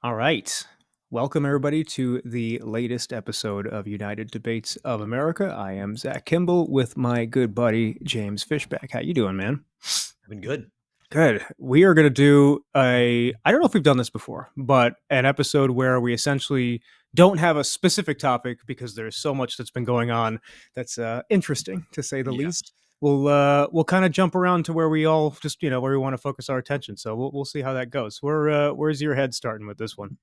All right. Welcome, everybody, to the latest episode of United Debates of America. I am Zach Kimball with my good buddy, James Fishback. How you doing, man? I've been good. Good. We are going to do I don't know if we've done this before, but an episode where we essentially don't have a specific topic because there's so much that's been going on that's interesting, to say the Yes. least. We'll kind of jump around to where we all just, where we want to focus our attention. So we'll see how that goes. Where's your head starting with this one?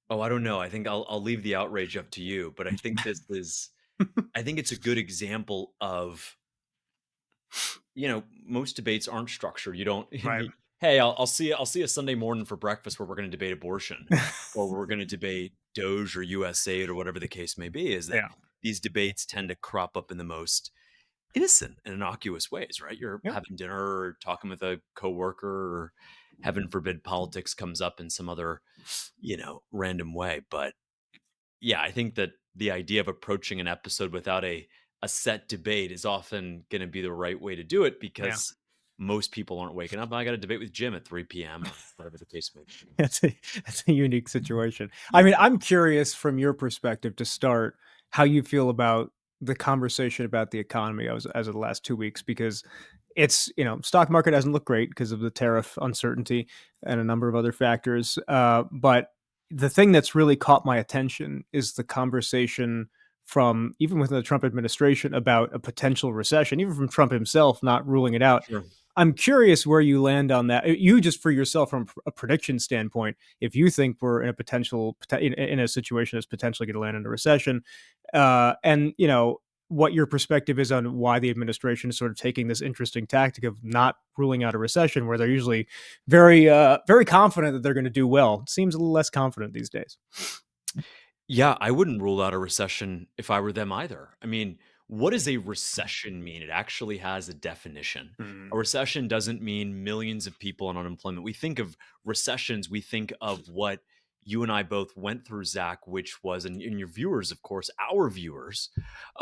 Oh, I don't know. I think I'll leave the outrage up to you, but I think it's a good example of, most debates aren't structured. You don't Right. hey, I'll see a Sunday morning for breakfast where we're going to debate abortion or we're going to debate Doge or USAID or whatever the case may be, is that Yeah. these debates tend to crop up in the most innocent and innocuous ways, right? You're Yep. having dinner or talking with a coworker or heaven forbid politics comes up in some other, random way. But yeah, I think that the idea of approaching an episode without a set debate is often going to be the right way to do it Yeah. because most people aren't waking up. I got a debate with Jim at 3 p.m. or whatever the case may be. That's a unique situation. I Yeah. mean, I'm curious from your perspective to start how you feel about the conversation about the economy as of the last 2 weeks, because it's, stock market hasn't looked great because of the tariff uncertainty and a number of other factors. But the thing that's really caught my attention is the conversation from even within the Trump administration about a potential recession, even from Trump himself not ruling it out. Sure. I'm curious where you land on that. You just for yourself from a prediction standpoint, if you think we're in a in a situation that's potentially going to land in a recession, and what your perspective is on why the administration is sort of taking this interesting tactic of not ruling out a recession, where they're usually very confident that they're going to do well. It seems a little less confident these days. Yeah, I wouldn't rule out a recession if I were them either. I mean, what does a recession mean? It actually has a definition. Mm, A recession doesn't mean millions of people on unemployment. We think of recessions, we think of what you and I both went through, Zach, which was, and your viewers, of course, our viewers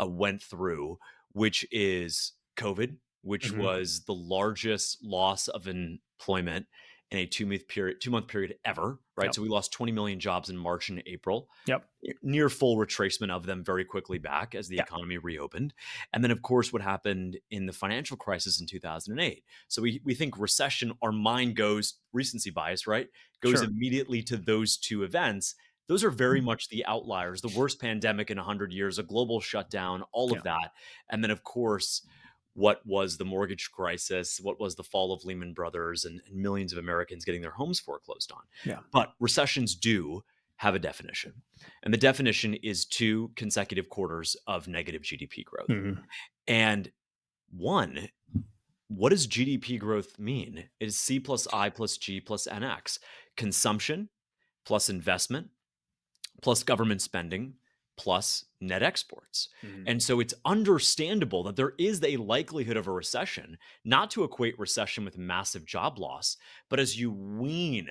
went through, which is COVID, which mhm. was the largest loss of employment in a 2 month period ever, right? Yep. So we lost 20 million jobs in March and April, Yep. near full retracement of them very quickly back as the Yeah. economy reopened. And then, of course, what happened in the financial crisis in 2008. So we think recession, our mind goes recency bias, right? Goes Sure. immediately to those two events. Those are very much the outliers, the worst pandemic in 100 years, a global shutdown, all Yeah. of that. And then, of course, what was the mortgage crisis, what was the fall of Lehman Brothers, and millions of Americans getting their homes foreclosed on. Yeah. But recessions do have a definition. And the definition is 2 consecutive quarters of negative GDP growth. Mhm. And one, what does GDP growth mean? It is C plus I plus G plus NX. Consumption plus investment plus government spending plus net exports. Mhm. And so it's understandable that there is a likelihood of a recession, not to equate recession with massive job loss, but as you wean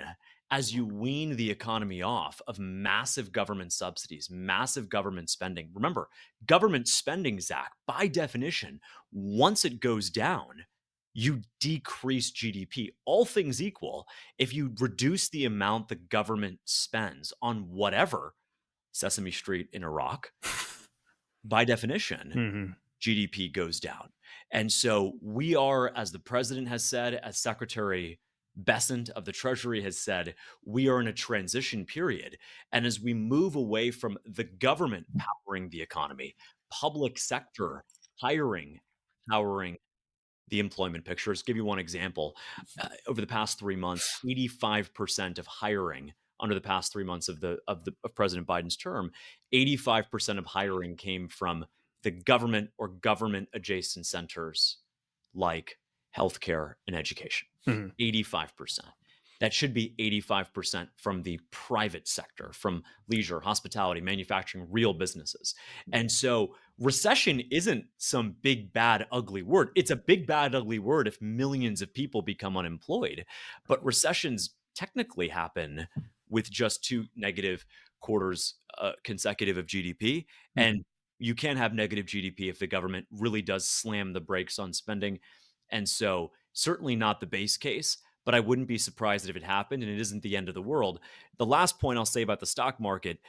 the economy off of massive government subsidies, massive government spending. Remember, government spending, Zach, by definition, once it goes down, you decrease GDP. All things equal, if you reduce the amount the government spends on whatever, Sesame Street in Iraq, by definition, Mhm. GDP goes down. And so we are, as the president has said, as Secretary Bessent of the Treasury has said, we are in a transition period. And as we move away from the government powering the economy, public sector hiring, powering the employment pictures. Give you one example. Over the past 3 months, 85% of hiring under the past 3 months of President Biden's term, 85% of hiring came from the government or government adjacent centers like healthcare and education. Mhm. 85%. That should be 85% from the private sector, from leisure, hospitality, manufacturing, real businesses. And so recession isn't some big, bad, ugly word. It's a big, bad, ugly word if millions of people become unemployed. But recessions technically happen with just 2 negative quarters consecutive of GDP. Mhm. And you can't have negative GDP if the government really does slam the brakes on spending. And so, certainly not the base case, but I wouldn't be surprised if it happened, and it isn't the end of the world. The last point I'll say about the stock market,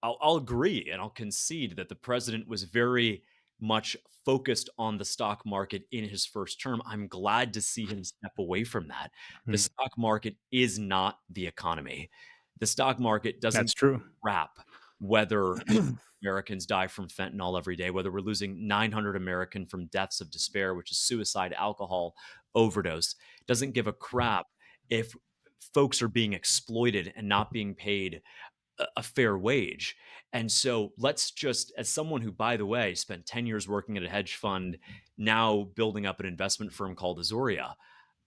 I'll agree and I'll concede that the president was very much focused on the stock market in his first term. I'm glad to see him step away from that. The Mm, stock market is not the economy. The stock market doesn't that's true. wrap whether Americans die from fentanyl every day, whether we're losing 900 American from deaths of despair, which is suicide, alcohol overdose. Doesn't give a crap if folks are being exploited and not being paid a fair wage. And so let's just, as someone who, by the way, spent 10 years working at a hedge fund, now building up an investment firm called Azoria,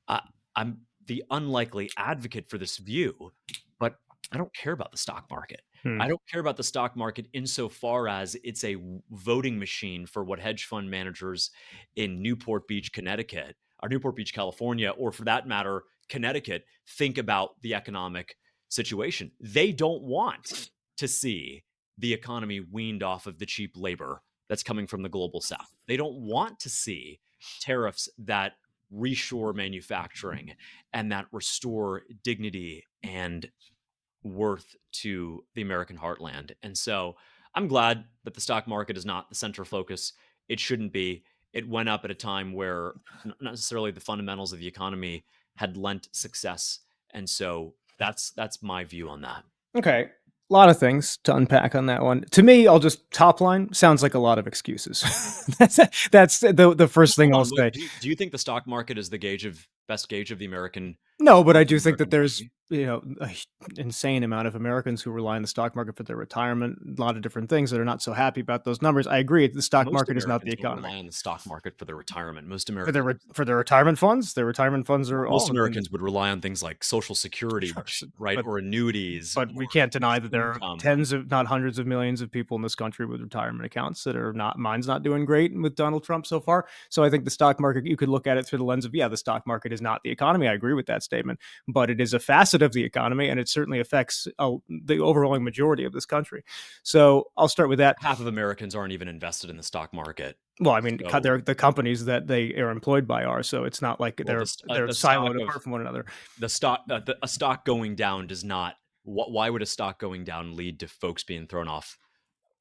I, I'm the unlikely advocate for this view, but I don't care about the stock market. I Hmm. don't care about the stock market insofar as it's a voting machine for what hedge fund managers in Newport Beach, Connecticut, or Newport Beach, California, or for that matter, Connecticut, think about the economic situation. They don't want to see the economy weaned off of the cheap labor that's coming from the global south. They don't want to see tariffs that reshore manufacturing and that restore dignity and worth to the American heartland. And so I'm glad that the stock market is not the center focus. It shouldn't be. It went up at a time where not necessarily the fundamentals of the economy had lent success. And so that's my view on that. Okay. A lot of things to unpack on that one. To me, I'll just top line sounds like a lot of excuses. that's that's the first thing Hold I'll on, say. do you think the stock market is the best gauge of the American No, but I of the do think that American there's, economy? a insane amount of Americans who rely on the stock market for their retirement, a lot of different things that are not so happy about those numbers. I agree, the stock Most market is not the Americans don't economy. rely on the stock market for their retirement. Most For Americans for their retirement funds are most all in Americans would rely on things like Social Security, sure, which right, but or annuities but or we can't deny fixed that there are income. tens of, not hundreds of millions of people in this country with retirement accounts that are not, mine's not doing great with Donald Trump so far. So I think the stock market, you could look at it through the lens of, yeah, the stock market is not the economy. I agree with that statement, but it is a facet of the economy and it certainly affects the overwhelming majority of this country. So I'll start with that. Half of Americans aren't even invested in the stock market. Well, I mean, So, they're the companies that they are employed by are, so it's not like well, they're the stock siloed of apart from one another. a stock going down does not. Why would a stock going down lead to folks being thrown off?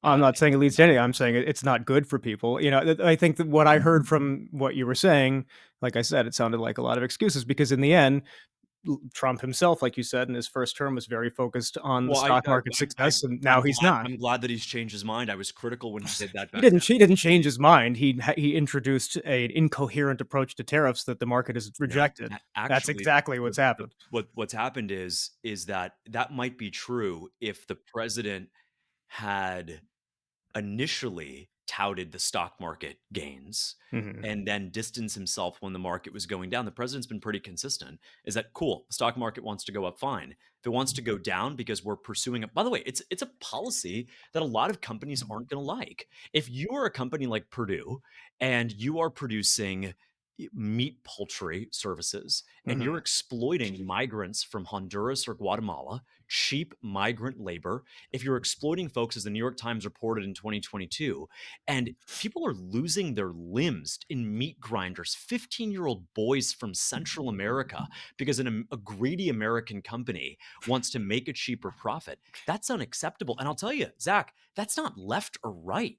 I'm Uh, not saying it leads to anything. I'm saying it's not good for people. I think that what I heard from what you were saying, like I said, it sounded like a lot of excuses because in the end, Trump himself, like you said, in his first term was very focused on the well, stock market success, and now I'm he's glad not. that he's changed his mind. I was critical when he did that back then. He didn't change his mind. He introduced an incoherent approach to tariffs that the market has No, rejected. That's actually, exactly what's happened. what's happened is that that might be true if the president had initially touted the stock market gains Hmm. and then distanced himself when the market was going down. The president's been pretty consistent. Is that cool? The stock market wants to go up, fine. If it wants to go down because we're pursuing it, by the way, it's a policy that a lot of companies aren't going to like. If you are a company like Purdue and you are producing meat poultry services and you're Hmm. exploiting migrants from Honduras or Guatemala, cheap migrant labor, if you're exploiting folks, as the New York Times reported in 2022, and people are losing their limbs in meat grinders, 15-year-old boys from Central America, because a greedy American company wants to make a cheaper profit, that's unacceptable. And I'll tell you, Zach, that's not left or right.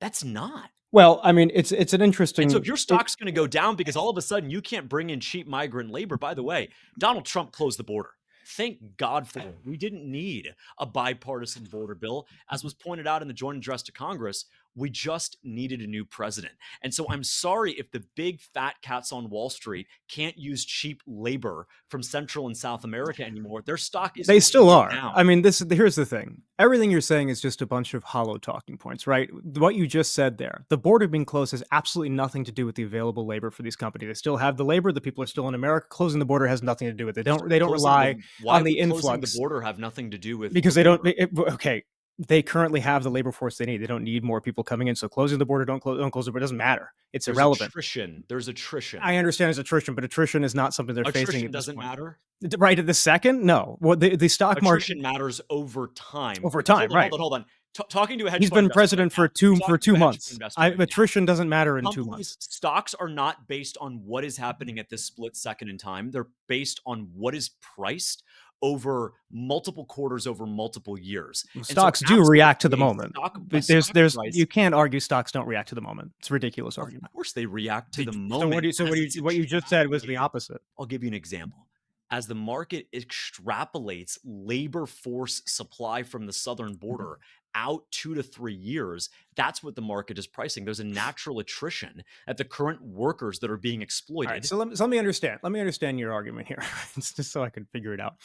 That's not. Well, I mean, it's an And so if interesting. your stock's going to go down because all of a sudden you can't bring in cheap migrant labor, by the way, Donald Trump closed the border. Thank God for it. We didn't need a bipartisan border bill. As was pointed out in the joint address to Congress, we just needed a new president. And so I'm sorry if the big fat cats on Wall Street can't use cheap labor from Central and South America anymore. Their stock is They going to still go are. down. I mean, here's the thing. Everything you're saying is just a bunch of hollow talking points, right? What you just said there. The border being closed has absolutely nothing to do with the available labor for these companies. They still have the labor. The people are still in America. Closing the border has nothing to do with it. They don't rely Why on the would closing the influx border have nothing to do with the because they don't. labor? Okay, they currently have the labor force they need. They don't need more people coming in. So closing the border, don't close the border, doesn't matter. It's There's irrelevant. attrition. There's attrition. I understand it's attrition, but attrition is not something they're facing Attrition at this doesn't point. matter. Right at the second, no. Well, the stock market Attrition matters over time. over time, Hold on, hold right? on, hold on. talking to a hedge He's fund been investor right president now. for two Talking for to two a hedge fund months. investor right now. Attrition doesn't matter in 2 months. Companies' stocks are not based on what is happening at this split second in time. They're based on what is priced over multiple quarters, over multiple years. And so Stocks do react to the absolutely moment. a stock There's price, you can't argue stocks don't react to the moment. It's a ridiculous of argument. course they react to the So moment as it's what you just said was the extrapolated. opposite. I'll give you an example. As the market extrapolates labor force supply from the southern border out 2 to 3 years, that's what the market is pricing. There's a natural attrition at the current workers that are being All right, exploited. so let me understand. Let me understand your argument here, just so I can figure it out.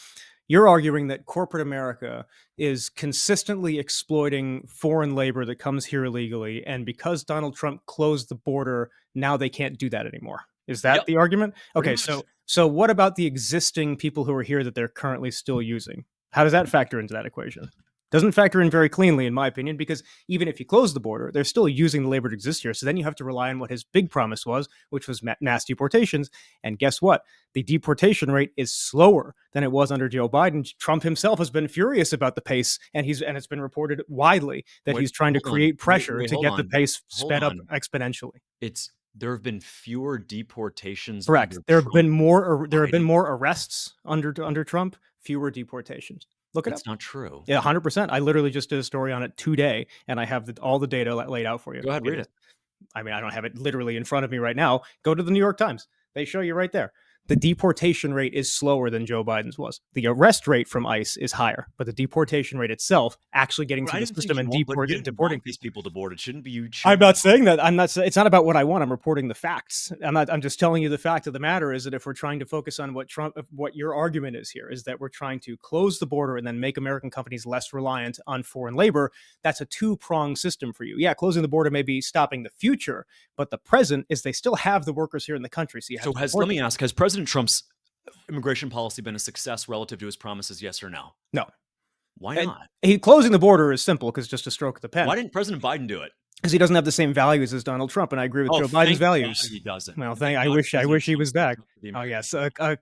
You're arguing that corporate America is consistently exploiting foreign labor that comes here illegally, and because Donald Trump closed the border, now they can't do that anymore. Is that Yep, the argument? pretty Okay, much. so what about the existing people who are here that they're currently still using? How does that factor into that equation? Doesn't factor in very cleanly, in my opinion, because even if you close the border, they're still using the labor that exists here. So then you have to rely on what his big promise was, which was mass deportations. And guess what? The deportation rate is slower than it was under Joe Biden. Trump himself has been furious about the pace, and it's been reported widely that Wait, he's trying to hold on. create pressure to Hold get the on. pace Hold sped up on. exponentially. It's there have been fewer deportations Correct. under Trump There have been Biden. more arrests under Trump, fewer deportations. Look it up. That's not true. Yeah, 100%. I literally just did a story on it today, and I have all the data laid out for you. Go ahead, It read is. it. I mean, I don't have it literally in front of me right now. Go to the New York Times. They show you right there. The deportation rate is slower than Joe Biden's was. The arrest rate from ICE is higher, but the deportation rate itself, actually getting Well, through I the didn't think system you and want, but you didn't deporting want these people. people deported. Shouldn't be you. I'm Shouldn't not be saying that. I'm not. It's not about what I want. I'm reporting the facts. I'm just telling you the fact of the matter is that if we're trying to focus on what your argument is here is that we're trying to close the border and then make American companies less reliant on foreign labor. That's a two-pronged system for you. Yeah, closing the border may be stopping the future, but the present is they still have the workers here in the country, so you have So to has deport let them. me ask, has President Trump's immigration policy been a success relative to his promises, yes or no? No, Why and not? closing the border is simple because just a stroke of the pen. Why didn't President Biden do it? Because he doesn't have the same values as Donald Trump, and I agree with Oh, Joe Biden's thank God values. he doesn't. Well, Thank I God wish President he Trump was stands back. up for the Oh American yes,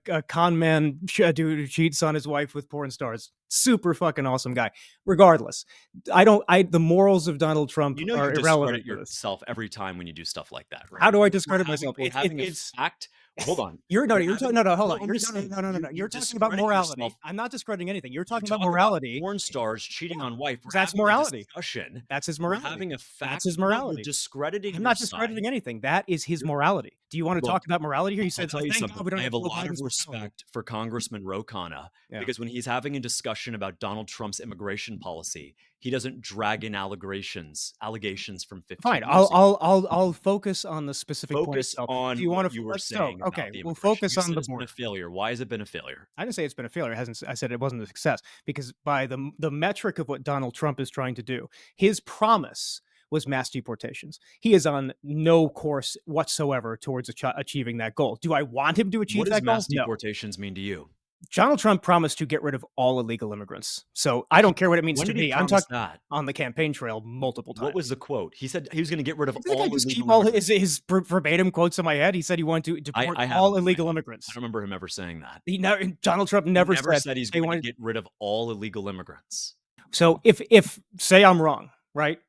people. a con man dude who cheats on his wife with porn stars. Super fucking awesome guy. Regardless, I don't. The morals of Donald Trump You know are you irrelevant discredit to this. yourself every time when you do stuff like that, How right? do I We're discredit having myself? we're having a fact. Hold on. We're You're talking having no no hold no, on. I'm just saying No. you You're talking about discredit yourself. morality. I'm not discrediting anything. You're You talking about talk about morality. porn stars cheating Yeah, on wife. We're that's having a morality. discussion. That's his We're morality. having a That's fact. his No, you're morality. discrediting I'm your not side. discrediting anything. That is his You're, morality. Do you want to look, talk about morality here? You I'll said, tell you thank God something. we don't I have have to a Joe lot of Biden's morality. respect for Congressman Ro Khanna Yeah. because when he's having a discussion about Donald Trump's immigration policy, he doesn't drag in allegations from Fine. 15 years ago. I'll focus on the specific point Focus itself. Do on you what want to you were let's so saying okay, about the we'll immigration. focus You on said the it's been a border. failure. Why has it been a failure? I didn't say it's been a failure. It hasn't I said it wasn't a success because by the metric of what Donald Trump is trying to do, his promise was mass deportations. He is on no course whatsoever towards achieving that goal. Do I want him to What achieve does that goal? mass No. deportations mean to you? Donald Trump promised to get rid of all illegal immigrants. So I don't care what it means When to did he me. I'm promise talking that? on the campaign trail multiple What was times. the quote? He said he was going to get rid of I think I all just keep illegal all immigrants. his verbatim quotes in my head. He said he wanted to deport I have all them in my illegal head. I immigrants. don't remember him ever saying that. Donald Trump He never never said said he's they going to wanted. get rid of all illegal immigrants. So if say I'm wrong, right?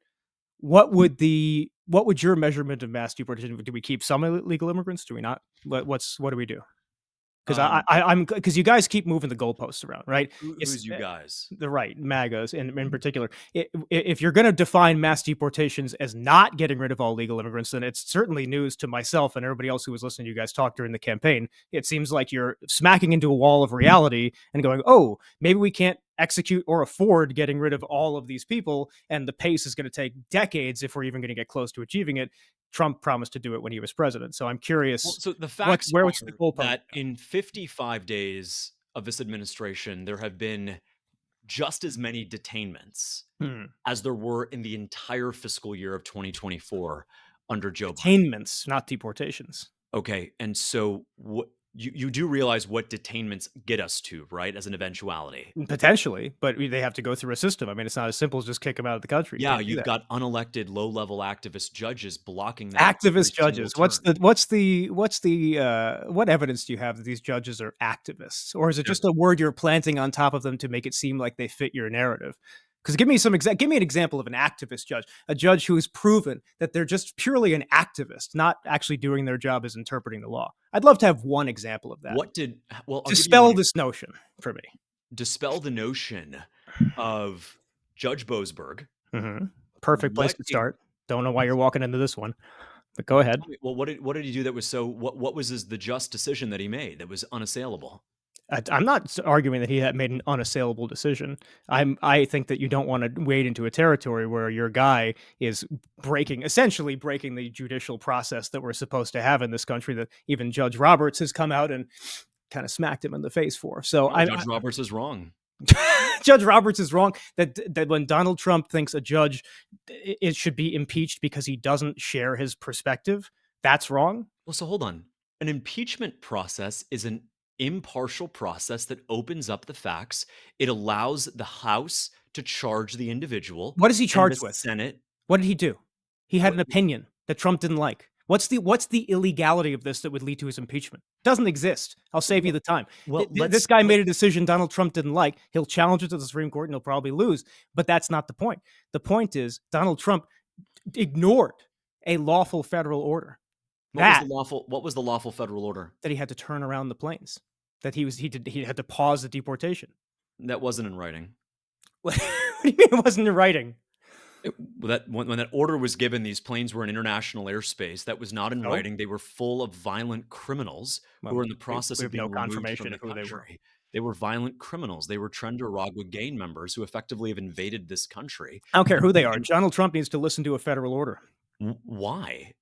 What would your measurement of mass deportation? Do we keep some illegal immigrants? Do we not? What do we do? Because Um, I'm because you guys keep moving the goalposts around, right? It's who's you guys? the right MAGAs in particular. If you're going to define mass deportations as not getting rid of all legal immigrants, then it's certainly news to myself and everybody else who was listening to you guys talk during the campaign. It seems like you're smacking into a wall of reality and going, "Oh, maybe we can't execute or afford getting rid of all of these people, and the pace is going to take decades if we're even going to get close to achieving it." Trump promised to do it when he was president, so I'm Well, curious so the facts what's the are goalpost? that in 55 days of this administration, there have been just as many detainments Hmm. as there were in the entire fiscal year of 2024 under Joe Biden. Detainments, not deportations. Okay, and so what you do realize what detainments get us to, right? As an eventuality. Potentially, but they have to go through a system. I mean, it's not as simple as just kick them out of the country. You Yeah, can't do you've that. got unelected low-level activist judges blocking that every Activist single judges. turn. What evidence do you have that these judges are activists, or is it They're just a word you're planting on top of them to make it seem like they fit your narrative? Because give me an example of an activist judge, a judge who has proven that they're just purely an activist, not actually doing their job as interpreting the law. I'd love to have one example of that. What did well, I'll give you Dispel one. this notion for me. Dispel the notion of Judge Boasberg. Mm-hmm. Perfect place What to start. Don't know why you're walking into this one, but go ahead. well, what did he do that was so what was the just decision that he made that was unassailable? I'm not arguing that he had made an unassailable decision. I think that you don't want to wade into a territory where your guy is essentially breaking the judicial process that we're supposed to have in this country. That even Judge Roberts has come out and kind of smacked him in the face for. So No, Judge Roberts is wrong. Judge Roberts is wrong that when Donald Trump thinks a judge it should be impeached because he doesn't share his perspective, that's wrong. Well, so hold on. An impeachment process is an impartial process that opens up the facts. It allows the House to charge the individual What is he and the charged with? Senate. What did he do? He had What, an opinion that Trump didn't like. What's the illegality of this that would lead to his impeachment? Doesn't exist. I'll save you the time. well, This guy made a decision Donald Trump didn't like. He'll challenge it to the Supreme Court and he'll probably lose. But that's not the point. The point is Donald Trump ignored a lawful federal order. what was the lawful federal order? That he had to turn around the planes. That he had to pause the deportation. That wasn't in writing. What do you mean it wasn't in writing? That when that order was given, these planes were in international airspace. That was not in So, writing. They were full of violent criminals who well, were in the we process of have no being removed from confirmation the of who they were. country. They were violent criminals. They were Trenda gang members who effectively have invaded this country. I don't care who they are. And Donald Trump needs to listen to a federal order. why?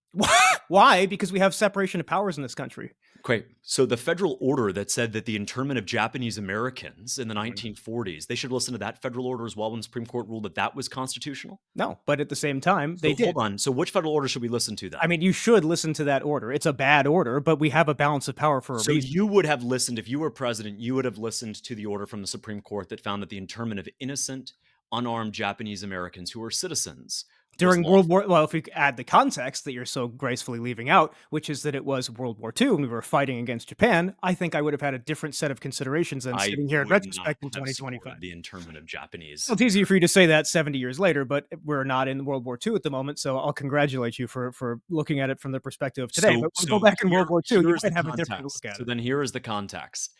Why? Because we have separation of powers in this country. Okay, so the federal order that said that the internment of Japanese Americans in the 1940s, they should listen to that federal order as well when the Supreme Court ruled that that was constitutional? No, but at the same time, So they did. hold on. So which federal order should we listen to then? I mean, you should listen to that order. It's a bad order, but we have a balance of power for a So reason. you would have listened, if you were president, you would have listened to the order from the Supreme Court that found that the internment of innocent, unarmed Japanese Americans who were citizens was During World lawful. War, well, if you add the context that you're so gracefully leaving out, which is that it was World War II and we were fighting against Japan, I think I would have had a different set of considerations than I sitting here in would not retrospect in have 2025. supported the internment of Japanese. Well, it's easier for you to say that 70 years later, but we're not in World War II at the moment, so I'll congratulate you for looking at it from the perspective of today. But we'll go back in World War II, you here's might the have a different context. look at So it. then here is the context.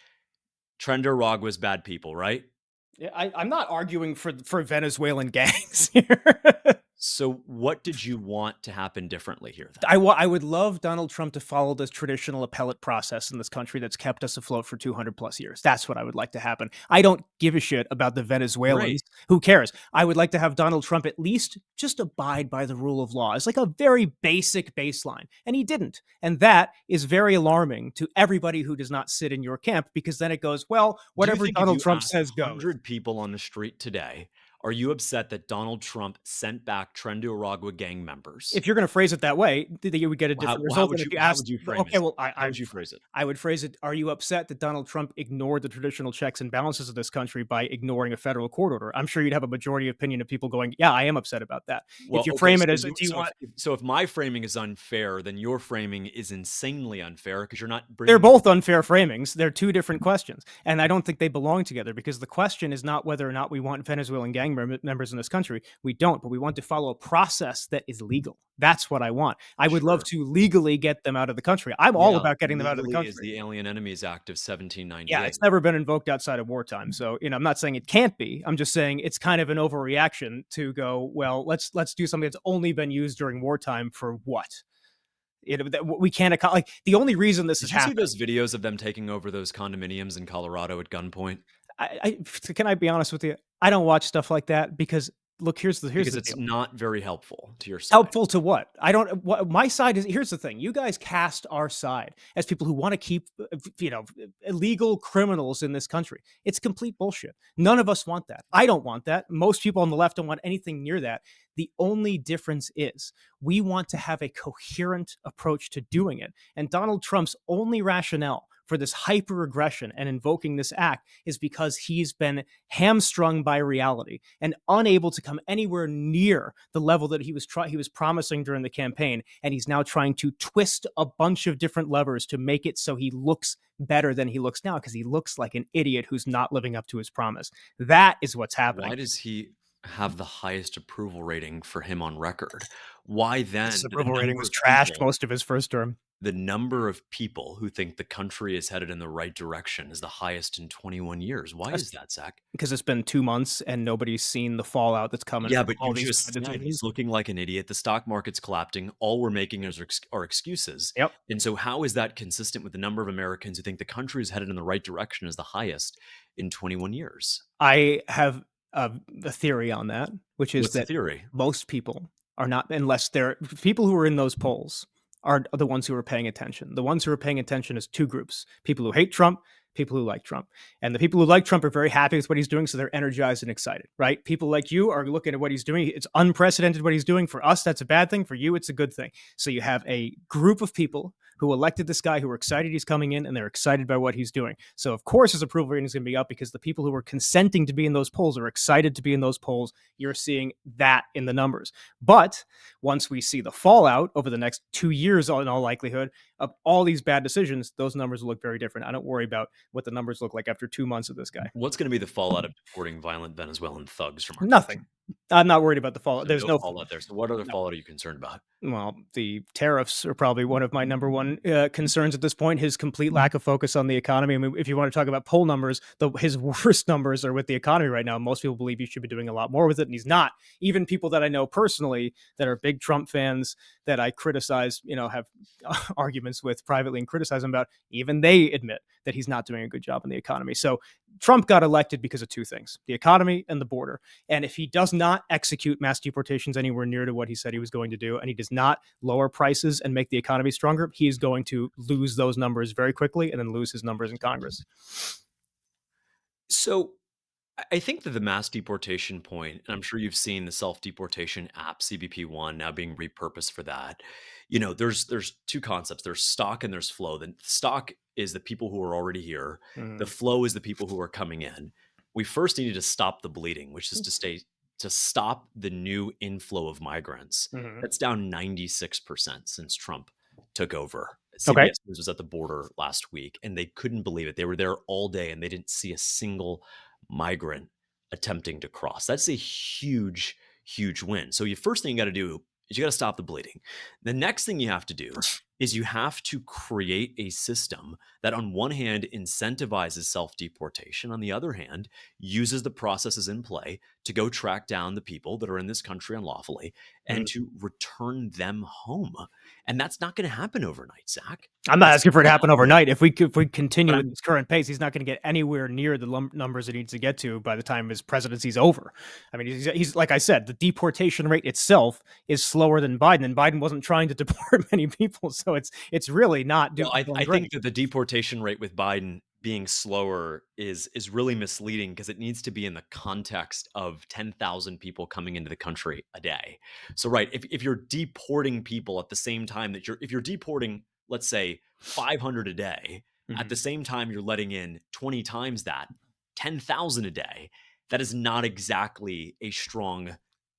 was bad people, right? Yeah, I'm not arguing for Venezuelan gangs here. So what did you want to happen differently here then? I would love Donald Trump to follow this traditional appellate process in this country that's kept us afloat for 200 plus years. That's what I would like to happen. I don't give a shit about the Venezuelans. Great. Who cares? I would like to have Donald Trump at least just abide by the rule of law. It's like a very basic baseline. And he didn't. And that is very alarming to everybody who does not sit in your camp because then it goes, well, whatever Do you think Donald if you Trump asked says goes. 100 people on the street today, are you upset that Donald Trump sent back gang members? If you're going to phrase it that way, you would get a different result than if you How asked. would you frame Okay, it? well, How would you phrase it? I would phrase it, are you upset that Donald Trump ignored the traditional checks and balances of this country by ignoring a federal court order? I'm sure you'd have a majority opinion of people going, yeah, I am upset about that. Well, If you okay, frame it so as, do you want, if my framing is unfair, then your framing is insanely unfair because you're not they're bringing both unfair framings. They're two different questions. And I don't think they belong together because the question is not whether or not we want Venezuelan gang members in this country. We don't, but we want to follow a process that is legal. That's what I want. I would love to legally get them out of the country. I'm all about getting them out of the legally is country. the Alien Enemies Act of 1798. Yeah, it's never been invoked outside of wartime. So, I'm not saying it can't be. I'm just saying it's kind of an overreaction to go, well, let's do something that's only been used during wartime for what? We can't like the only reason this Did is you see happening. those videos of them taking over those condominiums in Colorado at gunpoint? Can I be honest with you? I don't watch stuff like that because look, here's the Because deal. it's not very helpful to your side. Helpful to what? I don't. My side is. Here's the thing. You guys cast our side as people who want to keep, illegal criminals in this country. It's complete bullshit. None of us want that. I don't want that. Most people on the left don't want anything near that. The only difference is we want to have a coherent approach to doing it. And Donald Trump's only rationale for this hyper aggression and invoking this act is because he's been hamstrung by reality and unable to come anywhere near the level that he was promising during the campaign. And he's now trying to twist a bunch of different levers to make it so he looks better than he looks now because he looks like an idiot who's not living up to his promise. That is what's happening. Why does he? have the highest approval rating for him on record, why His then do approval rating was trashed most of his first term. the number of people who think the country is headed in the right direction is the highest in 21 years? Why That's is that, Zach? because it's been 2 months and nobody's seen the fallout that's coming Yeah, from but you all these bad just said decisions. he's looking like an idiot. The stock market's collapsing. All we're making are excuses. Yep. And so, how is that consistent with the number of Americans who think the country is headed in the right direction is the highest in 21 years? I have a theory on that, which is What's the that theory? most people are not, unless they're people who are in those polls, are the ones who are paying attention. The ones who are paying attention is two groups: people who hate Trump, people who like Trump. And the people who like Trump are very happy with what he's doing, so they're energized and excited, right? People like you are looking at what he's doing. It's unprecedented what he's doing. For us, that's a bad thing. For you, it's a good thing. So you have a group of people who elected this guy, who are excited he's coming in, and they're excited by what he's doing. So of course his approval rating is going to be up because the people who are consenting to be in those polls are excited to be in those polls. You're seeing that in the numbers. But once we see the fallout over the next 2 years, in all likelihood, of all these bad decisions, those numbers will look very different. I don't worry about what the numbers look like after 2 months of this guy. What's going to be the fallout of deporting violent Venezuelan thugs from our country? Nothing. I'm not worried about the fallout. So There's no no, fallout there. So what other no. fallout are you concerned about? Well, the tariffs are probably one of my number one concerns at this point. His complete lack of focus on the economy. I mean, if you want to talk about poll numbers, his worst numbers are with the economy right now. Most people believe he should be doing a lot more with it, and he's not. Even people that I know personally that are big Trump fans that I criticize, have arguments with privately and criticize him about, even they admit that he's not doing a good job in the economy. So Trump got elected because of two things: the economy and the border. And if he does not execute mass deportations anywhere near to what he said he was going to do, and he does not lower prices and make the economy stronger, he is going to lose those numbers very quickly and then lose his numbers in Congress. So I think that the mass deportation point, and I'm sure you've seen the self-deportation app, CBP1, now being repurposed for that. There's two concepts. There's stock and there's flow. The stock is the people who are already here. The Mm-hmm. flow is the people who are coming in. We first needed to stop the bleeding, which is to stop the new inflow of migrants. Mm-hmm. That's down 96% since Trump took over. Okay. CBS News was at the border last week, and they couldn't believe it. They were there all day, and they didn't see a single migrant attempting to cross. That's a huge, huge win. So your first thing you got to do is you got to stop the bleeding. The next thing you have to do is you have to create a system that on one hand incentivizes self-deportation, on the other hand uses the processes in play to go track down the people that are in this country unlawfully and to return them home. And that's not going to happen overnight, Zach. I'm not It's asking for it to not happen gonna happen overnight. If we but continue with I'm his current pace, he's not going to get anywhere near the numbers it needs to get to by the time his presidency's over. I mean, he's like I said, the deportation rate itself is slower than Biden, and Biden wasn't trying to deport many people, so it's really not Well, I going think great. that the deportation rate with Biden being slower is really misleading because it needs to be in the context of 10,000 people coming into the country a day. So, right, if you're deporting people at the same time that if you're deporting, let's say 500 a day, at the Mhm. same time you're letting in 20 times that, 10,000 a day, that is not exactly a strong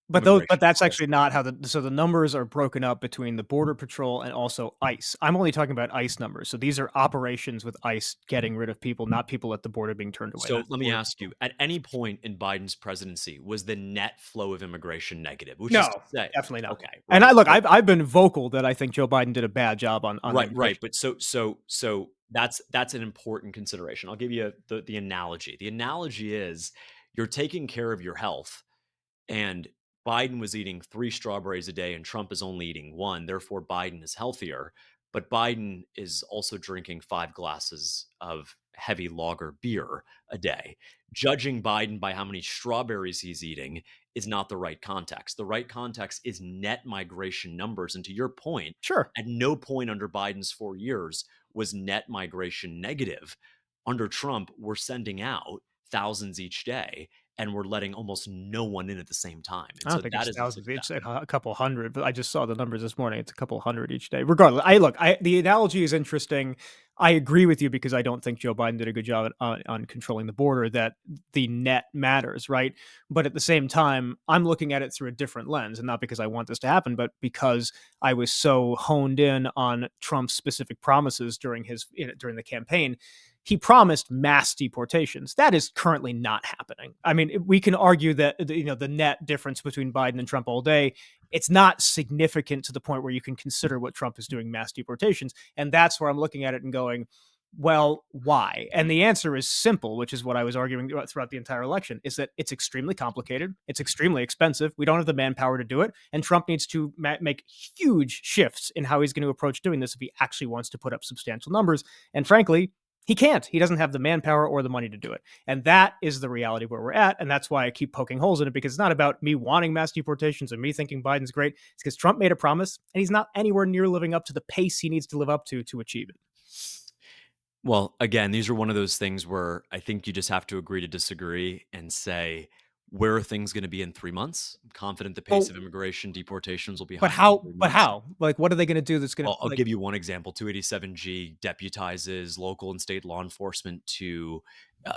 But immigration that's actually policy. not how the numbers are broken up between the border patrol and also ICE. I'm only talking about ICE numbers. So these are operations with ICE getting rid of people, not people at the border being turned away. So That's let me border ask patrol. you, at any point in Biden's presidency, was the net flow of immigration negative? Which is to No, say, definitely not. okay, And right. I've been vocal that I think Joe Biden did a bad job on Right. immigration. But so that's an important consideration. I'll give you the analogy. The analogy is you're taking care of your health, and Biden was eating 3 strawberries a day and Trump is only eating 1, therefore Biden is healthier, but Biden is also drinking 5 glasses of heavy lager beer a day. Judging Biden by how many strawberries he's eating is not the right context. The right context is net migration numbers, and to your point, Sure. at no point under Biden's 4 years was net migration negative. Under Trump, we're sending out thousands each day, and we're letting almost no one in at the same time. And I don't so think that it's is a thousands. success. It's a couple hundred, but I just saw the numbers this morning. It's a couple hundred each day. Regardless, the analogy is interesting. I agree with you because I don't think Joe Biden did a good job on controlling the border. That the net matters, right? But at the same time, I'm looking at it through a different lens, and not because I want this to happen, but because I was so honed in on Trump's specific promises during the campaign. he promised mass deportations. That is currently not happening. I mean, we can argue that the net difference between Biden and Trump all day. It's not significant to the point where you can consider what Trump is doing mass deportations. And that's where I'm looking at it and going, well, why? And the answer is simple, which is what I was arguing throughout the entire election, is that it's extremely complicated. It's extremely expensive. We don't have the manpower to do it. And Trump needs to make huge shifts in how he's going to approach doing this if he actually wants to put up substantial numbers. And frankly, he can't. He doesn't have the manpower or the money to do it. And that is the reality where we're at. And that's why I keep poking holes in it, because it's not about me wanting mass deportations and me thinking Biden's great. It's because Trump made a promise and he's not anywhere near living up to the pace he needs to live up to achieve it. Well, again, these are one of those things where I think you just have to agree to disagree and say, where are things going to be in 3 months? I'm confident the pace Well, of immigration deportations will be but higher in how? three But months. how? Like, what are they going to do? That's going to Well, I'll like? give you one example. 287G deputizes local and state law enforcement to, uh,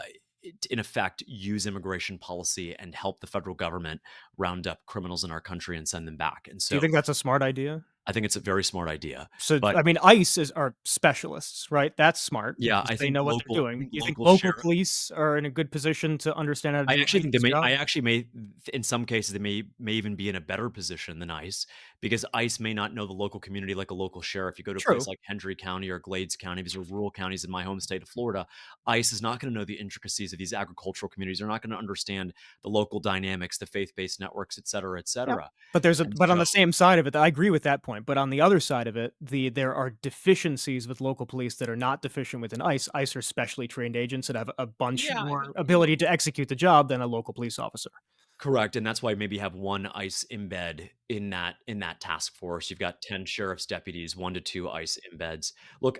in effect, use immigration policy and help the federal government round up criminals in our country and send them back. And Do you so think that's a smart idea? I think it's a very smart idea. So, But I mean, ICE are specialists, right? That's smart yeah, because they know what they're I doing. think Do you think local local sheriff. police are in a good position to understand how to I do actually think they ICE's may. job? I actually may. In some cases, they may even be in a better position than ICE because ICE may not know the local community like a local sheriff. You go to a place True. like Hendry County or Glades County; these are rural counties in my home state of Florida. ICE is not going to know the intricacies of these agricultural communities. They're not going to understand the local dynamics, the faith-based networks, et cetera, et Yeah. cetera. But And on so, the same side of it, I agree with that point. But on the other side of it, there are deficiencies with local police that are not deficient within ICE. ICE are specially trained agents that have a bunch yeah, more you know, ability to execute the job than a local police officer. correct, and that's why maybe have one ICE embed in that task force. You've got 10 sheriff's deputies, 1 to 2 ICE embeds. Look,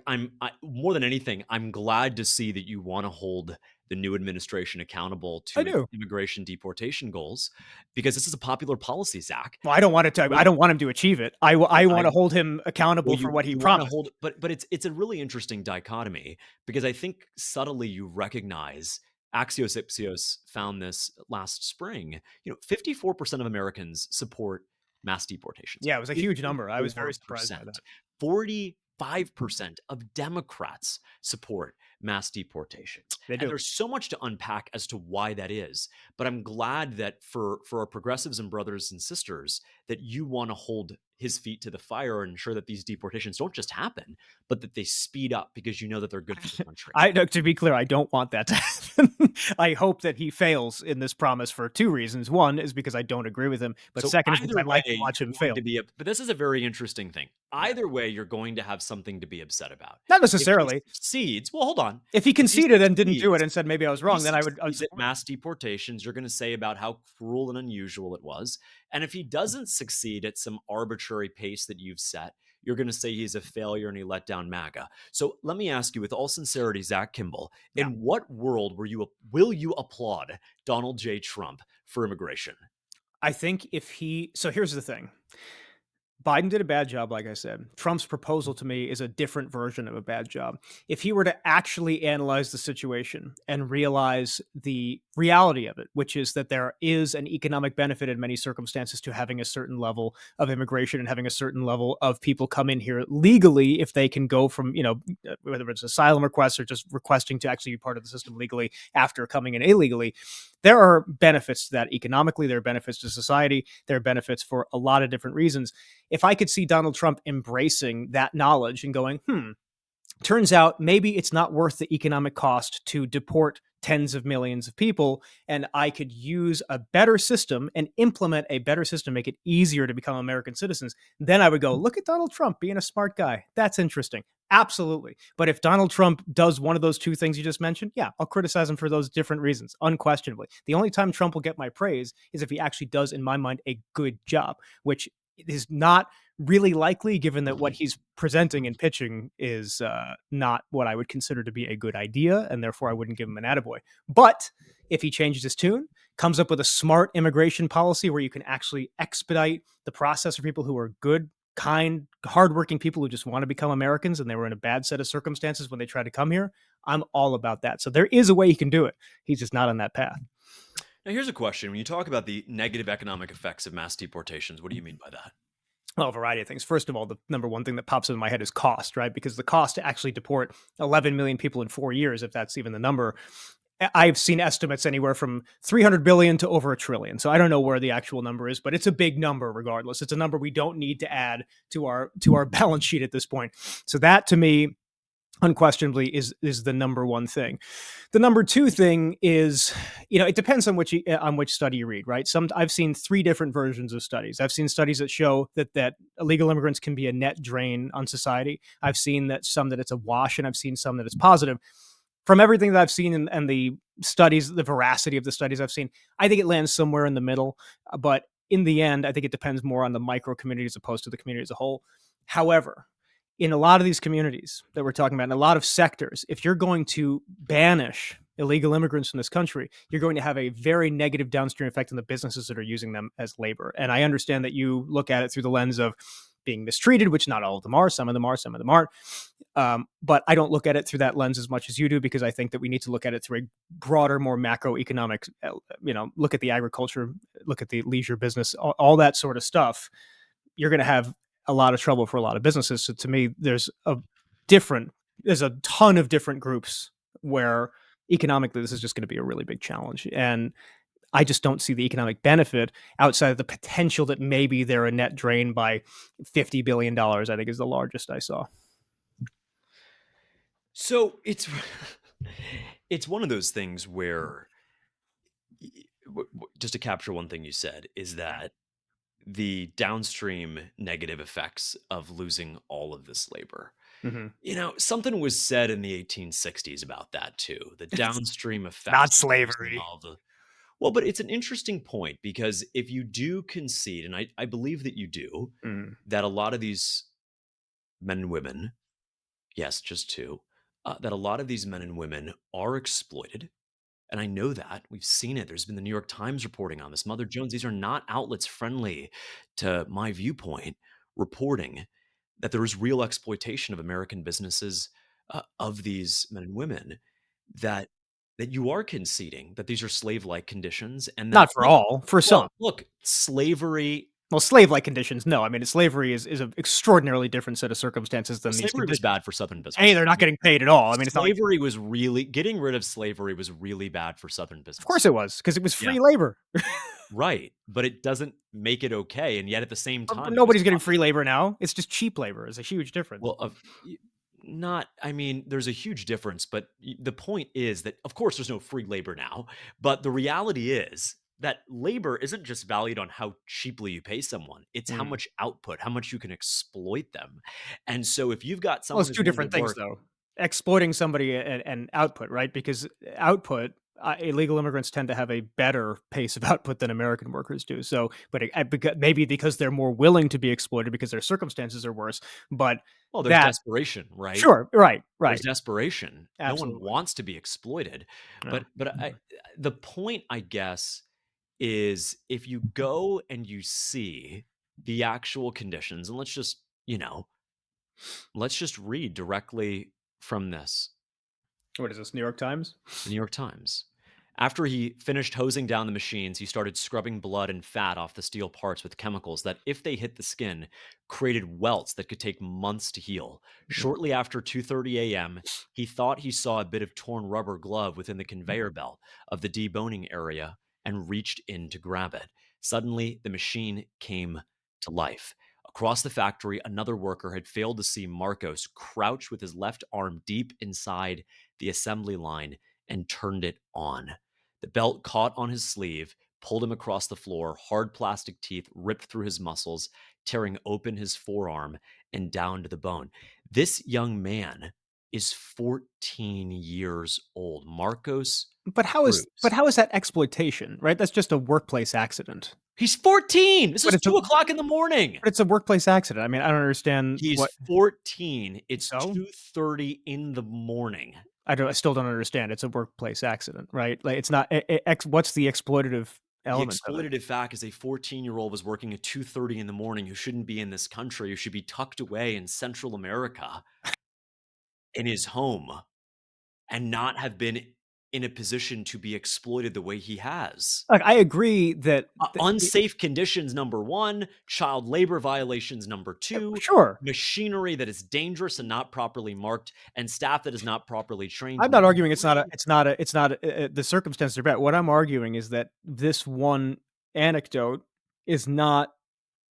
more than anything, I'm glad to see that you wanna hold the new administration accountable I to its do. immigration deportation goals because this is a popular policy, Zach. Well, I don't want it to. I Forty don't want him to achieve it. I want to hold him well, accountable for what he you wanna promised. hold but it's a really interesting dichotomy because I think subtly you recognize Axios Ipsos found this last spring. 54% of Americans support mass deportations. Yeah, it was a huge number. I was very surprised by 54%. that. 45% of Democrats support mass deportations. They And do. there's so much to unpack as to why that is. But I'm glad that for our progressives and brothers and sisters, that you want to hold his feet to the fire and ensure that these deportations don't just happen, but that they speed up because you know that they're good for the country. To be clear, I don't want that to happen. I hope that he fails in this promise for two reasons. One is because I don't agree with him, but So second is because either I way, like to watch him you're going fail. to be, but this is a very interesting thing. Yeah. Either way, you're going to have something to be upset about. Not If he necessarily. succeeds, well, hold on. If he If he conceded and didn't do it succeeds, and said maybe I was if he wrong, then I would succeeds at support it. mass deportations, you're going to say about how cruel and unusual it was. And if he doesn't succeed at some arbitrary pace that you've set, you're going to say he's a failure and he let down MAGA. So let me ask you, with all sincerity, Zach Kimball, Yeah. in what world will you applaud Donald J. Trump for immigration? I think so here's the thing. Biden did a bad job, like I said. Trump's proposal to me is a different version of a bad job. If he were to actually analyze the situation and realize the reality of it, which is that there is an economic benefit in many circumstances to having a certain level of immigration and having a certain level of people come in here legally if they can go from, whether it's asylum requests or just requesting to actually be part of the system legally after coming in illegally, there are benefits to that economically. There are benefits to society. There are benefits for a lot of different reasons. If I could see Donald Trump embracing that knowledge and going, turns out maybe it's not worth the economic cost to deport tens of millions of people, and I could use a better system and implement a better system, make it easier to become American citizens, then I would go, look at Donald Trump being a smart guy. That's interesting. Absolutely. But if Donald Trump does one of those two things you just mentioned, yeah, I'll criticize him for those different reasons, unquestionably. The only time Trump will get my praise is if he actually does, in my mind, a good job, which is not really likely given that what he's presenting and pitching is not what I would consider to be a good idea, and therefore I wouldn't give him an attaboy. But if he changes his tune, comes up with a smart immigration policy where you can actually expedite the process for people who are good, kind, hardworking people who just want to become Americans and they were in a bad set of circumstances when they tried to come here, I'm all about that. So there is a way he can do it. He's just not on that path. Now, here's a question. When you talk about the negative economic effects of mass deportations, what do you mean by that? Well, a variety of things. First of all, the number one thing that pops into my head is cost, right? Because the cost to actually deport 11 million people in 4 years, if that's even the number, I've seen estimates anywhere from 300 billion to over a trillion. So I don't know where the actual number is, but it's a big number regardless. It's a number we don't need to add to our balance sheet at this point. So that to me unquestionably is the number one thing. The number two thing is, it depends on which study you read, right? Some I've seen three different versions of studies. I've seen studies that show that illegal immigrants can be a net drain on society. I've seen that some that it's a wash, and I've seen some that it's positive. From everything that I've seen and the studies, the veracity of the studies I've seen, I think it lands somewhere in the middle. But in the end, I think it depends more on the micro community as opposed to the community as a whole. However, in a lot of these communities that we're talking about, in a lot of sectors, if you're going to banish illegal immigrants from this country, you're going to have a very negative downstream effect on the businesses that are using them as labor. And I understand that you look at it through the lens of being mistreated, which not all of them are. Some of them are, some of them aren't. But I don't look at it through that lens as much as you do, because I think that we need to look at it through a broader, more macroeconomic, look at the agriculture, look at the leisure business, all that sort of stuff. You're going to have a lot of trouble for a lot of businesses. So to me, there's a ton of different groups where economically this is just going to be a really big challenge. And I just don't see the economic benefit outside of the potential that maybe they're a net drain by $50 billion, I think is the largest I saw. So it's it's one of those things where just to capture one thing you said is that the downstream negative effects of losing all of this labor. Hmm. Something was said in the 1860s about that too. The It's downstream not effects of losing slavery. all the well, but it's an interesting point because if you do concede, and I believe that you do, Mm. that a lot of these men and women, yes, just two, that a lot of these men and women are exploited. And I know that. We've seen it. There's been the New York Times reporting on this. Mother Jones, these are not outlets friendly to my viewpoint, reporting that there is real exploitation of American businesses of these men and women that you are conceding that these are slave-like conditions and that Not for all, for some. look, slavery Well, slave-like conditions, no. I mean, slavery is an extraordinarily different set of circumstances than these slavery was conditions. bad for Southern Hey, businesses. they're not getting paid at all. I mean, it's not like, Slavery was really getting rid of slavery was really bad for Southern of businesses. course it was, because it was Yeah. free labor. Right, but it doesn't make it okay, and yet at the same But time, it was nobody's getting free labor now. It's just cheap labor. Is a huge difference. well, of y not I mean, there's a huge difference, but the point is that, of course, there's no free labor now, but the reality is that labor isn't just valued on how cheaply you pay someone, it's how Mm. much output, how much you can exploit them, and so if you've got Well, someone it's who's two willing to different things, work though. Exploiting somebody and output, right? Because output, illegal immigrants tend to have a better pace of output than American workers do. So, but maybe because they're more willing to be exploited because their circumstances are worse. But well, there's that, desperation, right? sure, right, There's right, desperation. No one absolutely. wants to be exploited. Yeah. But the point, I guess, is if you go and you see the actual conditions, and let's just read directly from this. What is this? New York Times? The New York Times. After he finished hosing down the machines, he started scrubbing blood and fat off the steel parts with chemicals that, if they hit the skin, created welts that could take months to heal. Mm. Shortly after 2:30 a.m., he thought he saw a bit of torn rubber glove within the conveyor belt of the deboning area and reached in to grab it. Suddenly, the machine came to life. Across the factory, another worker had failed to see Marcos crouch with his left arm deep inside the assembly line and turned it on. The belt caught on his sleeve, pulled him across the floor. Hard plastic teeth ripped through his muscles, tearing open his forearm and down to the bone. This young man is 14 years old. Marcos But Cruz. how is that exploitation, right? That's just a workplace accident. He's 14. This But is it's a 2 o'clock in the morning. but it's a workplace accident. I mean, I don't understand He's what. 14. It's So 2:30 in the morning. I still don't understand. It's a workplace accident, right? Like it's not. What's the exploitative The element of it? exploitative fact is a 14-year-old was working at 2:30 in the morning who shouldn't be in this country, who should be tucked away in Central America in his home and not have been in a position to be exploited the way he has. Like, I agree that Unsafe conditions, number 1, child labor violations, number 2, sure. machinery that is dangerous and not properly marked, and staff that is not properly trained, I'm not number arguing three. it's not the circumstances are bad. What I'm arguing is that this one anecdote is not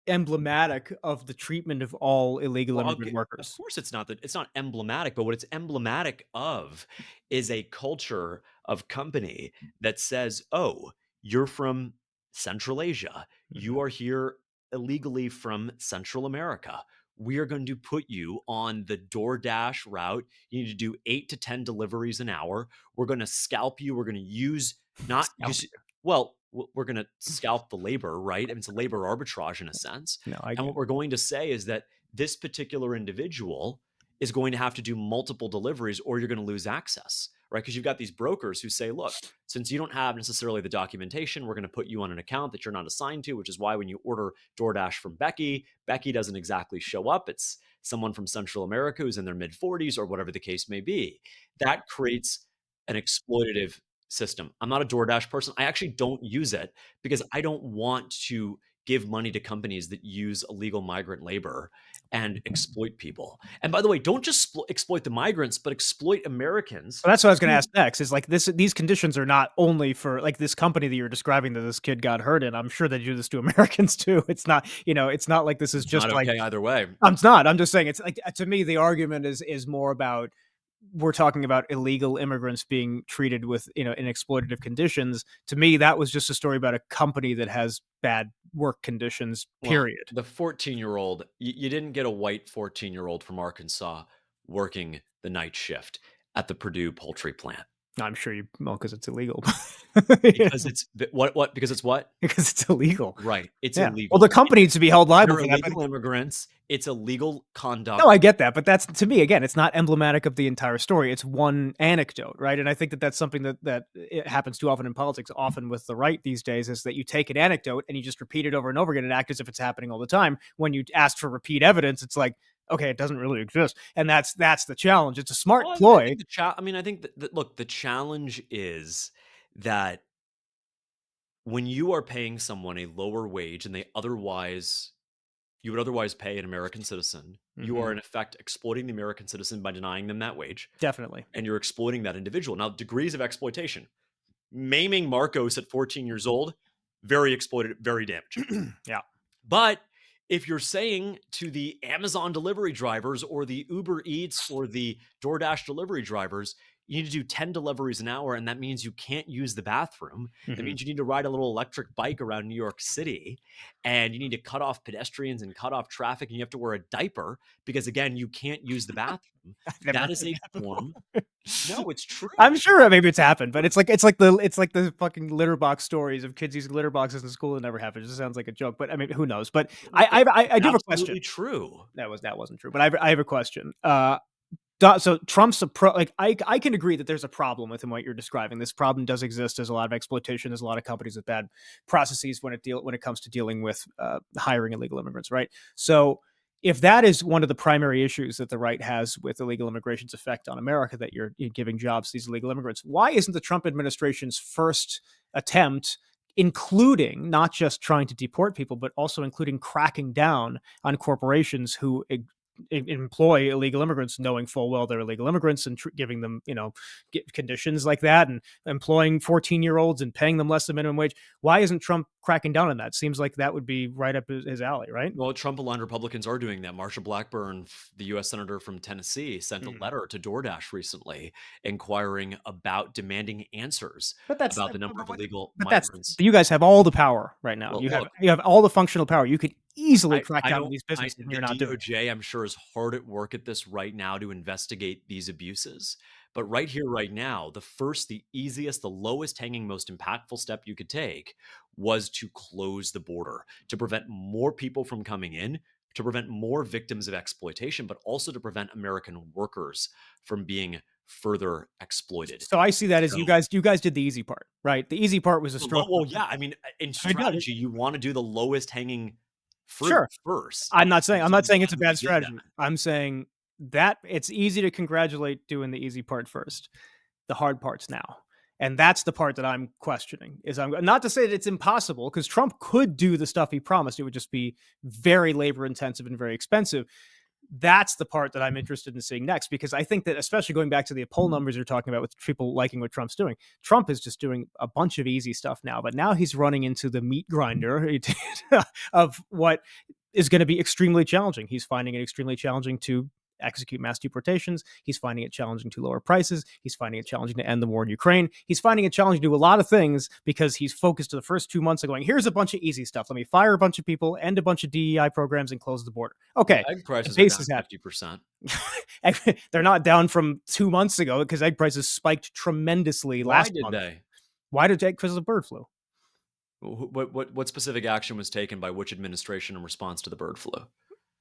emblematic of the treatment of all illegal Well, immigrant of workers. course it's not emblematic, but what it's emblematic of is a culture of company that says, "Oh, you're from Central Asia. Mhm. You are here illegally from Central America. We are going to put you on the DoorDash route. You need to do 8 to 10 deliveries an hour. We're gonna scalp you. We're gonna use not Scalp use you. well, we're gonna scalp the labor, right? I mean, it's a labor arbitrage in a sense. No, I And get what we're going to say is that this particular individual is going to have to do multiple deliveries or you're going to lose access, right? Because you've got these brokers who say, look, since you don't have necessarily the documentation, we're going to put you on an account that you're not assigned to, which is why when you order DoorDash from Becky, Becky doesn't exactly show up. It's someone from Central America who's in their mid 40s or whatever the case may be. That creates an exploitative system. I'm not a DoorDash person. I actually don't use it because I don't want to give money to companies that use illegal migrant labor and exploit people. And by the way, don't just exploit the migrants, but exploit Americans. Well, that's what I was going to Who, ask next. Is like this? These conditions are not only for like this company that you're describing that this kid got hurt in. I'm sure they do this to Americans too. It's not, it's not like this is it's just not like okay either way. it's not. I'm just saying it's like to me the argument is more about we're talking about illegal immigrants being treated with in exploitative conditions. To me, that was just a story about a company that has bad work conditions. Well, Period. the 14-year-old, you didn't get a white 14-year-old from Arkansas working the night shift at the Purdue poultry plant I'm sure you well because it's illegal. because it's what because it's what? Because it's illegal. Right. It's Yeah. Well, the illegal. company needs to be held liable They're for that. But illegal immigrants. It's illegal no, conduct. I get that, but that's to me again, it's not emblematic of the entire story. It's one anecdote, right? And I think that that's something that it happens too often in politics, often with the right these days, is that you take an anecdote and you just repeat it over and over again and act as if it's happening all the time. When you ask for repeat evidence, it's like, okay, it doesn't really exist, and that's the challenge. It's a smart Well, I ploy. think I mean, I think that look, the challenge is that when you are paying someone a lower wage and you would otherwise pay an American citizen, you Hmm. are in effect exploiting the American citizen by denying them that wage, Definitely. and you're exploiting that individual. Now, degrees of exploitation. Maiming Marcos at 14 years old, very exploited, very damaging. Yeah. But if you're saying to the Amazon delivery drivers or the Uber Eats or the DoorDash delivery drivers, you need to do 10 deliveries an hour, and that means you can't use the bathroom. That Hmm. means you need to ride a little electric bike around New York City, and you need to cut off pedestrians and cut off traffic, and you have to wear a diaper because, again, you can't use the bathroom. I've never That heard is a that before. form. No, it's I'm true. sure maybe it's happened, but it's like the fucking litter box stories of kids using litter boxes in school. It never happened. It just sounds like a joke, but I mean, who knows? But I do have a question. Absolutely true. That wasn't true, but I have a question. So Trump's like I can agree that there's a problem with him what you're describing. This problem does exist. There's a lot of exploitation. There's a lot of companies with bad processes when it comes to dealing with hiring illegal immigrants, right? So if that is one of the primary issues that the right has with illegal immigration's effect on America, that you're giving jobs to these illegal immigrants, why isn't the Trump administration's first attempt, including not just trying to deport people, but also including cracking down on corporations who employ illegal immigrants, knowing full well they're illegal immigrants and giving them, conditions like that, and employing 14-year-olds and paying them less than minimum wage? Why isn't Trump cracking down on that? Seems like that would be right up his alley, right? Well, Trump-aligned Republicans are doing that. Marsha Blackburn, the U.S. senator from Tennessee, sent a Mm. letter to DoorDash recently inquiring about demanding answers But that's about the number of illegal but that's migrants. you guys have all the power right now. Well, You have look, you have all the functional power. You could easily crack I down on don't these I businesses, and the you're not doing it. DOJ, I'm sure, is hard at work at this right now to investigate these abuses. But right here, right now, the easiest, the lowest hanging, most impactful step you could take was to close the border, to prevent more people from coming in, to prevent more victims of exploitation, but also to prevent American workers from being further exploited. So I see that as So you guys did the easy part, right? The easy part was a well, straw. yeah, I mean, in I mean, no, strategy, you want to do the lowest hanging fruit sure. first. I'm not saying And I'm so not I'm saying it's glad a that we bad did that. strategy. I'm saying that it's easy to congratulate doing the easy part first. The hard part's now. And that's the part that I'm questioning. Is I'm not to say that it's impossible, because Trump could do the stuff he promised. It would just be very labor intensive and very expensive. That's the part that I'm interested in seeing next, because I think that, especially going back to the poll numbers you're talking about with people liking what Trump's doing, Trump is just doing a bunch of easy stuff now, but now he's running into the meat grinder of what is going to be extremely challenging. He's finding it extremely challenging to execute mass deportations. He's finding it challenging to lower prices. He's finding it challenging to end the war in Ukraine. He's finding it challenging to do a lot of things because he's focused to the first 2 months of going, here's a bunch of easy stuff. Let me fire a bunch of people, end a bunch of DEI programs, and close the border. Well, Okay. egg The prices are base down is happy. 50%. They're not down from 2 months ago because egg prices spiked tremendously Why last did month. they? Why did egg? Because of the bird flu. What specific action was taken by which administration in response to the bird flu?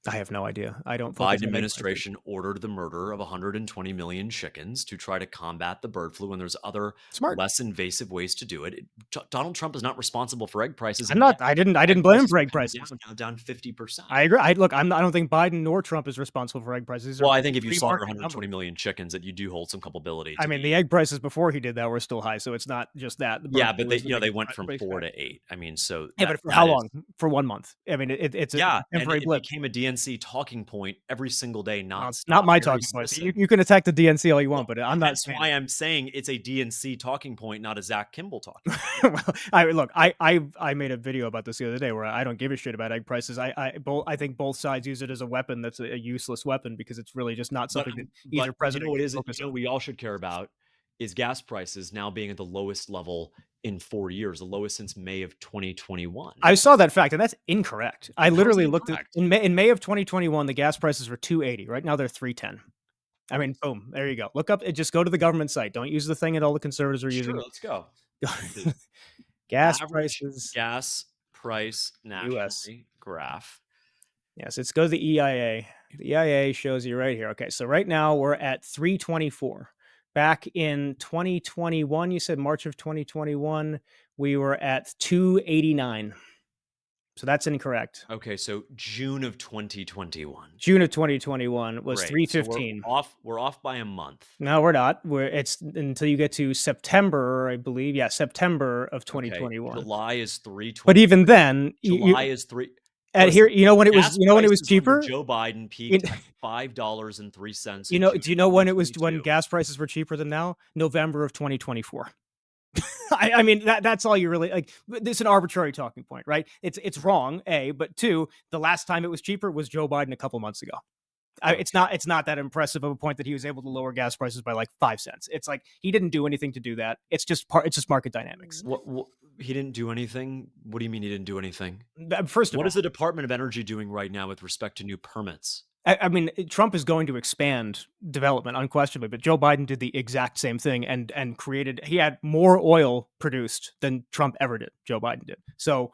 I have no idea. I The don't focus Biden on egg prices. administration ordered the murder of 120 million chickens to try to combat the bird flu, and there's other Smart. less invasive ways to do it. Donald Trump is not responsible for egg prices, I'm and yet not. I didn't. I egg didn't blame him prices for are egg coming prices. down now, down 50%. I agree. I don't think Biden nor Trump is responsible for egg prices. These are Well, I both think if you free slaughter market numbers. 120 million chickens, that you do hold some culpability I to mean, the. the egg prices before he did that were still high, so it's not just that. The bird Yeah, but flu they is the they biggest, went from biggest 4 factor. to 8. I mean, so Yeah, that but for how that is. long? For 1 month. I mean, it's Yeah, a and temporary it blip. became a DNC talking point every single day, It's not nonstop. my Barry talking points. You, Sisson. you can attack the DNC all you Well, want, but I'm not hence saying why I'm saying it's a DNC talking point, not a Zach Kimball talking point. well, I made a video about this the other day where I don't give a shit about egg prices. I think both sides use it as a weapon that's a useless weapon, because it's really just not But something that either but you know president what can is it? You focus know on. we all should care about is gas prices now being at the lowest level in 4 years, the lowest since May of 2021. I saw that fact, and that's incorrect. I How is it literally looked at incorrect? in May of 2021, the gas prices were 280. Right now, they're 310. I Okay, mean, boom, there you go. Look up, just go to the government site. Don't use the thing that all the conservatives are sure, using. let's go. The Gas average prices, gas price U.S. nationally graph. Yes, let's go to the EIA. The EIA shows you right here. Okay, so right now we're at 324. Back in 2021, you said March of 2021, we were at 289. So that's incorrect. Okay, so June of 2021. June of 2021 was Great. So we're 315. off we're off by a month. No, we're not. It's until you get to September, I believe. Yeah, September of Okay, 2021. July is But 320. even then, July is 3. at here, Listen, you know when it was, gas prices under cheaper. Joe Biden In, peaked at $5.03 in June do of you know when it was, when 2022. gas prices were cheaper than now? November of 2024. I mean that's all you really like. This is an arbitrary talking point, right? It's wrong, a, but two, the last time it was cheaper was Joe Biden a couple months ago. Okay. It's not that impressive of a point that he was able to lower gas prices by like 5 cents. It's like he didn't do anything to do that. It's just market dynamics. What he didn't do anything? What do you mean he didn't do anything? First of What all, is the Department of Energy doing right now with respect to new permits? I mean, Trump is going to expand development unquestionably, but Joe Biden did the exact same thing and created. He had more oil produced than Trump ever did. Joe Biden did. So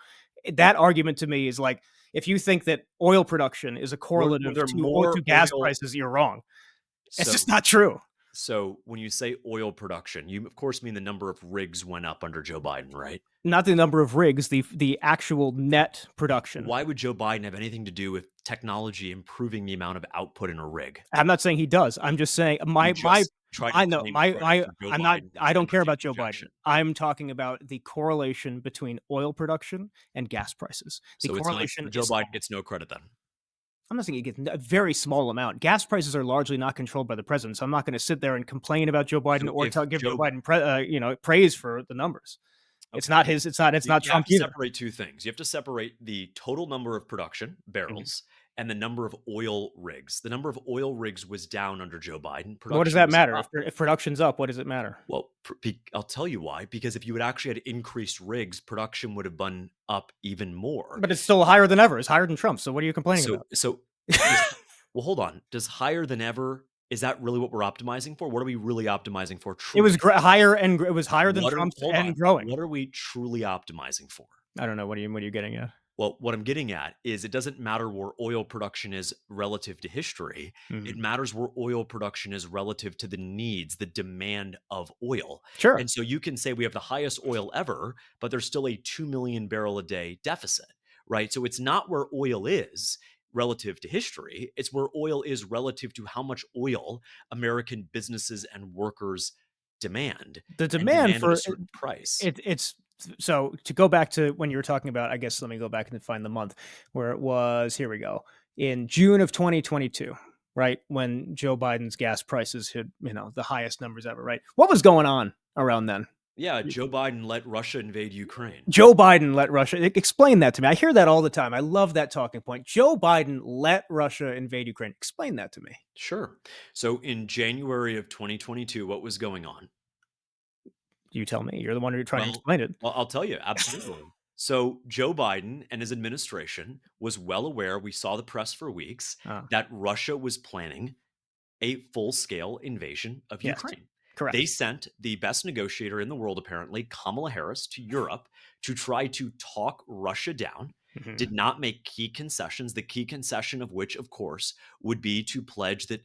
that argument to me is like, if you think that oil production is a Were correlative there more to gas oil? prices, you're wrong. It's just So not true. so when you say oil production, you of course mean the number of rigs went up under Joe Biden, right? Not the number of rigs, the actual net production. Why would Joe Biden have anything to do with technology improving the amount of output in a rig? I'm not saying he does. I'm just saying You just tried to I know claim my credit for Joe I'm not. Biden's I don't care energy about Joe Biden. projection. I'm talking about the correlation between oil production and gas prices. The So it's not correlation Joe is Biden gets no credit then. I'm not saying he gets a very small amount. Gas prices are largely not controlled by the president, so I'm not going to sit there and complain about Joe Biden So or if give Joe Joe Biden praise for the numbers. It's Okay. not his. It's not You have Trump to either. separate two things. You have to separate the total number of production Mhm. barrels and the number of oil rigs. The number of oil rigs was down under Joe Biden. What does Production that was matter? up. If production's up, what does it matter? Well, I'll tell you why. Because if you had actually had increased rigs, production would have been up even more. But it's still higher than ever. It's higher than Trump. So what are you complaining about? So does well, hold on. Does higher than ever, is that really what we're optimizing for? What are we really optimizing for It was truly? higher, and it was higher than Trump's Hold and on. growing. What are we truly optimizing for? I don't know. What are you getting at? Well, what I'm getting at is it doesn't matter where oil production is relative to history. It Mhm. matters where oil production is relative to the needs, the demand of oil. Sure. And so you can say we have the highest oil ever, but there's still a 2 million barrel a day deficit, right? So it's not where oil is relative to history, it's where oil is relative to how much oil American businesses and workers demand The and demand demand at a for certain price. it's so to go back to when you were talking about, I guess let me go back and find the month where it was. Here we go. In June of 2022, right? When Joe Biden's gas prices hit, the highest numbers ever, right? What was going on around then? Yeah, Joe Biden let Russia invade Ukraine. Joe Biden let Russia explain that to me. I hear that all the time. I love that talking point. Joe Biden let Russia invade Ukraine. Explain that to me. Sure. So in January of 2022, what was going on? You tell me. You're the one who's trying to Well, explain it. well, I'll tell you, absolutely. So Joe Biden and his administration was well aware, we saw the press for weeks, Oh, that Russia was planning a full-scale invasion of yes, Ukraine. They correct. sent the best negotiator in the world, apparently, Kamala Harris, to Europe to try to talk Russia down, Hmm. did not make key concessions, the key concession of which, of course, would be to pledge that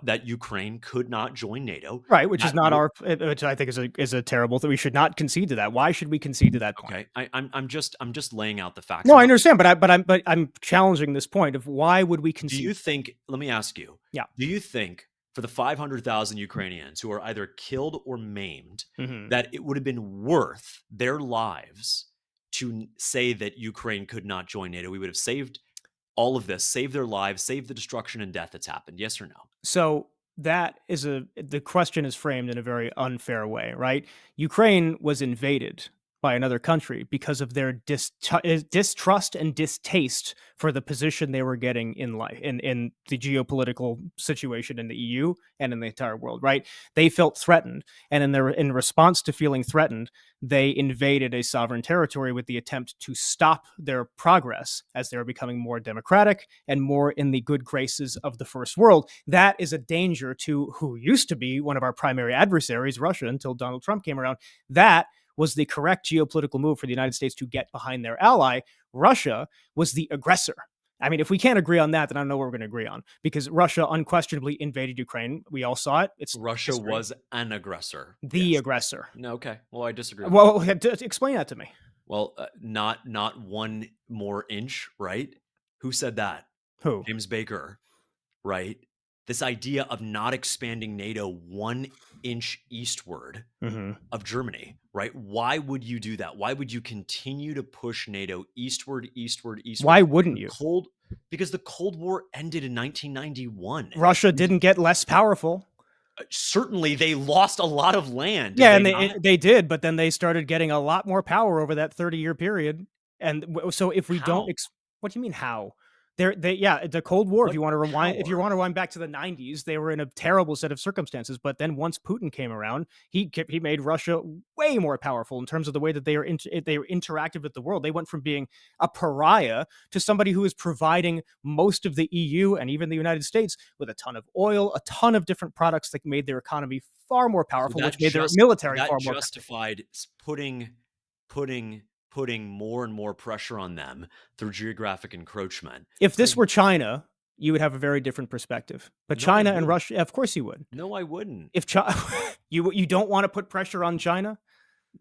that Ukraine could not join NATO, Right, which is that not which I think is a terrible thing. We should not concede to that. Why should we concede to that point? okay, I'm just laying out the facts. No, I'm I not. understand, but I'm challenging this point of why would we Do concede? you think? Let me ask you. Yeah. Do you think for the 500,000 Ukrainians who are either killed or maimed, Hmm. that it would have been worth their lives to say that Ukraine could not join NATO? We would have saved all of this, saved their lives, saved the destruction and death that's happened. Yes or no? So that is the question is framed in a very unfair way, right? Ukraine was invaded by another country because of their distrust and distaste for the position they were getting in life in the geopolitical situation in the EU and in the entire world, right? They felt threatened, and in response to feeling threatened, they invaded a sovereign territory with the attempt to stop their progress as they were becoming more democratic and more in the good graces of the first world. That is a danger to who used to be one of our primary adversaries, Russia, until Donald Trump came around. That was the correct geopolitical move for the United States to get behind their ally. Russia was the aggressor. I mean, if we can't agree on that, then I don't know what we're going to agree on because Russia unquestionably invaded Ukraine. We all saw it. It's Russia history. was an aggressor. The Yes. aggressor. No, okay. Well, I disagree with that. Well, explain that to me. Well, not one more inch, right? Who said that? Who? James Baker, right? This idea of not expanding NATO 1 inch eastward Hmm. of Germany, right? Why would you do that? Why would you continue to push NATO eastward, eastward, eastward? Why wouldn't The you? cold Because the Cold War ended in 1991. Russia didn't get less powerful. Certainly they lost a lot of land, did Yeah, they and not? they did, but then they started getting a lot more power over that 30-year period, and so if we don't How? what do you mean how? Yeah, the Cold War, What if you power? wanna rewind back to the '90s, they were in a terrible set of circumstances, but then once Putin came around, he made Russia way more powerful in terms of the way that they were interactive with the world. They went from being a pariah to somebody who is providing most of the EU and even the United States with a ton of oil, a ton of different products that made their economy far more So powerful, which made their military far more powerful. justified putting putting more and more pressure on them through geographic encroachment. If this Putting were China, you would have a very different perspective. But No, I China and wouldn't. Russia, of course you would. No, I wouldn't. If China, you don't want to put pressure on China?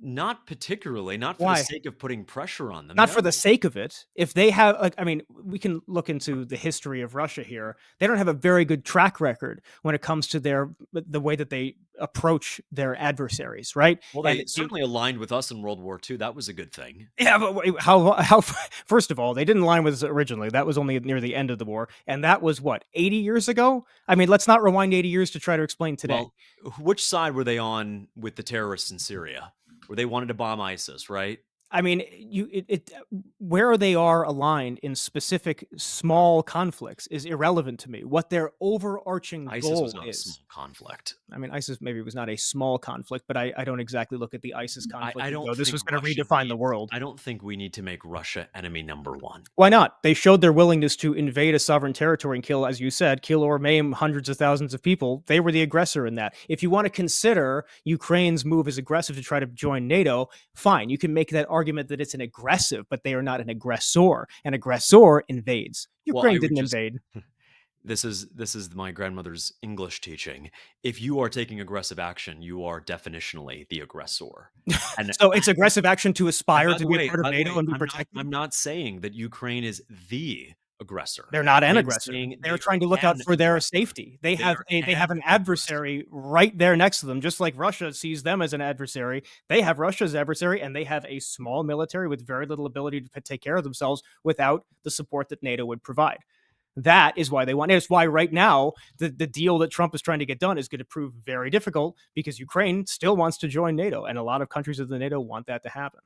Not particularly, not for the Why? sake of putting pressure on them, Not for the no. sake of it. If they have, like, I mean, we can look into the history of Russia here. They don't have a very good track record when it comes to the way that they approach their adversaries, right? Well, And they you, certainly aligned with us in World War II, that was a good thing. yeah, but how? First of all, they didn't align with us originally. That was only near the end of the war, and that was what 80 years ago. I mean, let's not rewind 80 years to try to explain today. Well, which side were they on with the terrorists in Syria? Where they wanted to bomb ISIS, right? I mean, where they are aligned in specific small conflicts is irrelevant to me. What their overarching ISIS was goal not a is. small conflict. I mean, ISIS maybe was not a small conflict, but I don't exactly look at the ISIS conflict I and don't go, "This think was going to Russia redefine the needs world." I don't think we need to make Russia enemy number 1. Why not? They showed their willingness to invade a sovereign territory and kill, as you said, kill or maim hundreds of thousands of people. They were the aggressor in that. If you want to consider Ukraine's move as aggressive to try to join NATO, fine. You can make that argument that it's an aggressive, but they are not an aggressor. An aggressor invades. Well, I Ukraine would didn't just invade. this is my grandmother's English teaching. If you are taking aggressive action, you are definitionally the aggressor. And So it's aggressive action to and aspire to be a part of by the NATO way, and be protected. I'm not saying that Ukraine is the aggressor. They're not I an am aggressor. saying They're they are trying to look out an for their aggressor. safety. They are They have an an aggressor. adversary right there next to them, just like Russia sees them as an adversary. They have Russia's adversary, and they have a small military with very little ability to take care of themselves without the support that NATO would provide. That is why they want it. It's why right now the deal that Trump is trying to get done is going to prove very difficult because Ukraine still wants to join NATO, and a lot of countries of the NATO want that to happen.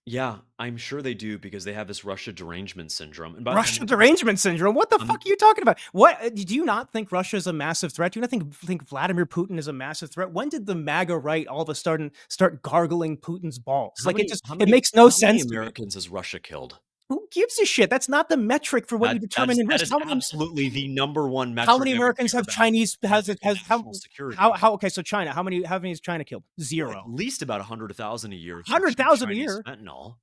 Yeah, I'm sure they do because they have this Russia derangement syndrome. Russia derangement syndrome. What the um, fuck are you talking about? What do you not think Russia is a massive threat? Do you not think Vladimir Putin is a massive threat? When did the MAGA right all of a sudden start gargling Putin's balls? Like it makes no how many sense to me. Americans has Russia killed? Who gives a shit? That's not the metric for what you determine in That risk. is absolutely the number one How metric many I would Americans care have about Chinese when it comes to has national security. how okay, so China, how many has China killed? Well, at Zero. least about 100,000 a year through cheap 100,000 a Chinese year fentanyl.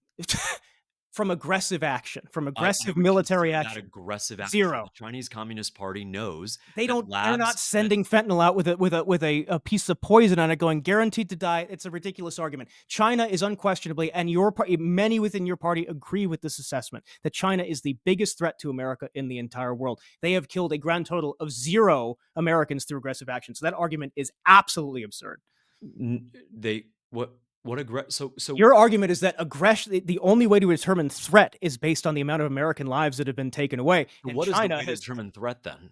from aggressive action, from I aggressive would military consider that action. aggressive action. The Zero. Chinese Communist Party knows They that don't. They're not labs that sending fentanyl out with a piece of poison on it, going guaranteed to die. It's a ridiculous argument. China is unquestionably, and your party, many within your party agree with this assessment that China is the biggest threat to America in the entire world. They have killed a grand total of zero Americans through aggressive action. So that argument is absolutely absurd. they what Your argument is that aggression, the only way to determine threat is based on the amount of American lives that have been taken away. And what is the China way to has, determine threat then?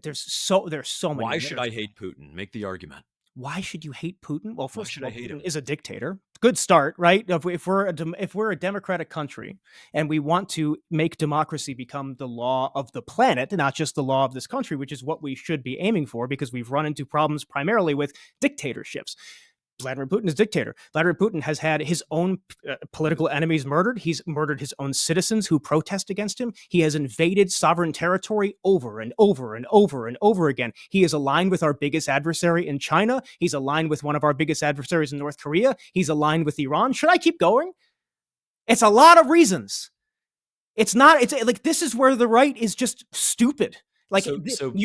there's so many Why should layers. I hate Putin? Make the argument. Why should you hate Putin? Well, Why first of should I all, hate Putin him? is a dictator. Good start, right? If we're a democratic country and we want to make democracy become the law of the planet, not just the law of this country, which is what we should be aiming for, because we've run into problems primarily with dictatorships. Vladimir Putin is dictator. Vladimir Putin has had his own political enemies murdered. He's murdered his own citizens who protest against him. He has invaded sovereign territory over and over and over and over again. He is aligned with our biggest adversary in China. He's aligned with one of our biggest adversaries in North Korea. He's aligned with Iran. Should I keep going? It's a lot of reasons. It's not. It's like this is where the right is just stupid. Like So for all of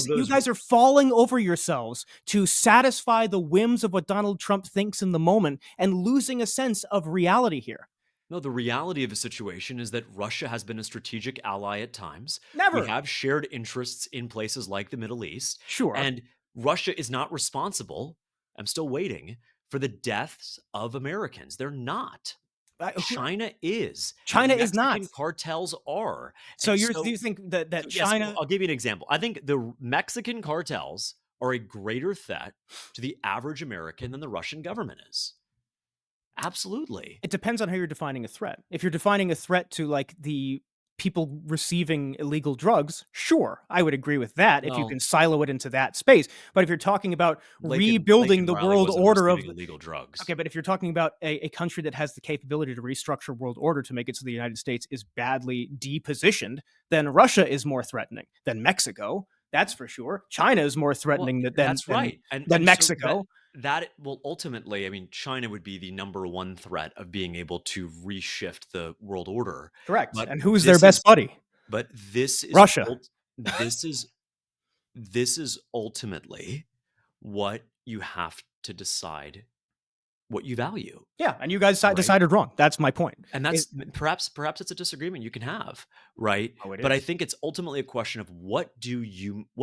you those, guys are falling over yourselves to satisfy the whims of what Donald Trump thinks in the moment and losing a sense of reality here. no, the reality of the situation is that Russia has been a strategic ally at times. We Never. have shared interests in places like the Middle East, Sure. and Russia is not responsible. I'm still waiting for the deaths of Americans. They're not. China is, and the China is not. Mexican cartels are. So And do so, you think that yes, well, China? I'll give you an example. I think the Mexican cartels are a greater threat to the average American than the Russian government is. Absolutely. It depends on how you're defining a threat. If you're defining a threat to like the people receiving illegal drugs, sure, I would agree with that if you Well, can silo it into that space. But if you're talking about rebuilding Lincoln the Riley world wasn't order of receiving illegal drugs. okay, but if you're talking about a country that has the capability to restructure world order to make it so the United States is badly depositioned, then Russia is more threatening than Mexico. That's for sure. China is more Well, threatening that's right. than And so Mexico. that will ultimately, I mean, China would be the number one threat of being able to reshift the world order. Correct. But And who's their this best is buddy? but this is Russia. this is this is ultimately what you have to decide what you value, Yeah, and you guys right? decided wrong. That's my point. And that's perhaps it's a disagreement you can have, right? Oh, it But I is. think it's ultimately a question of what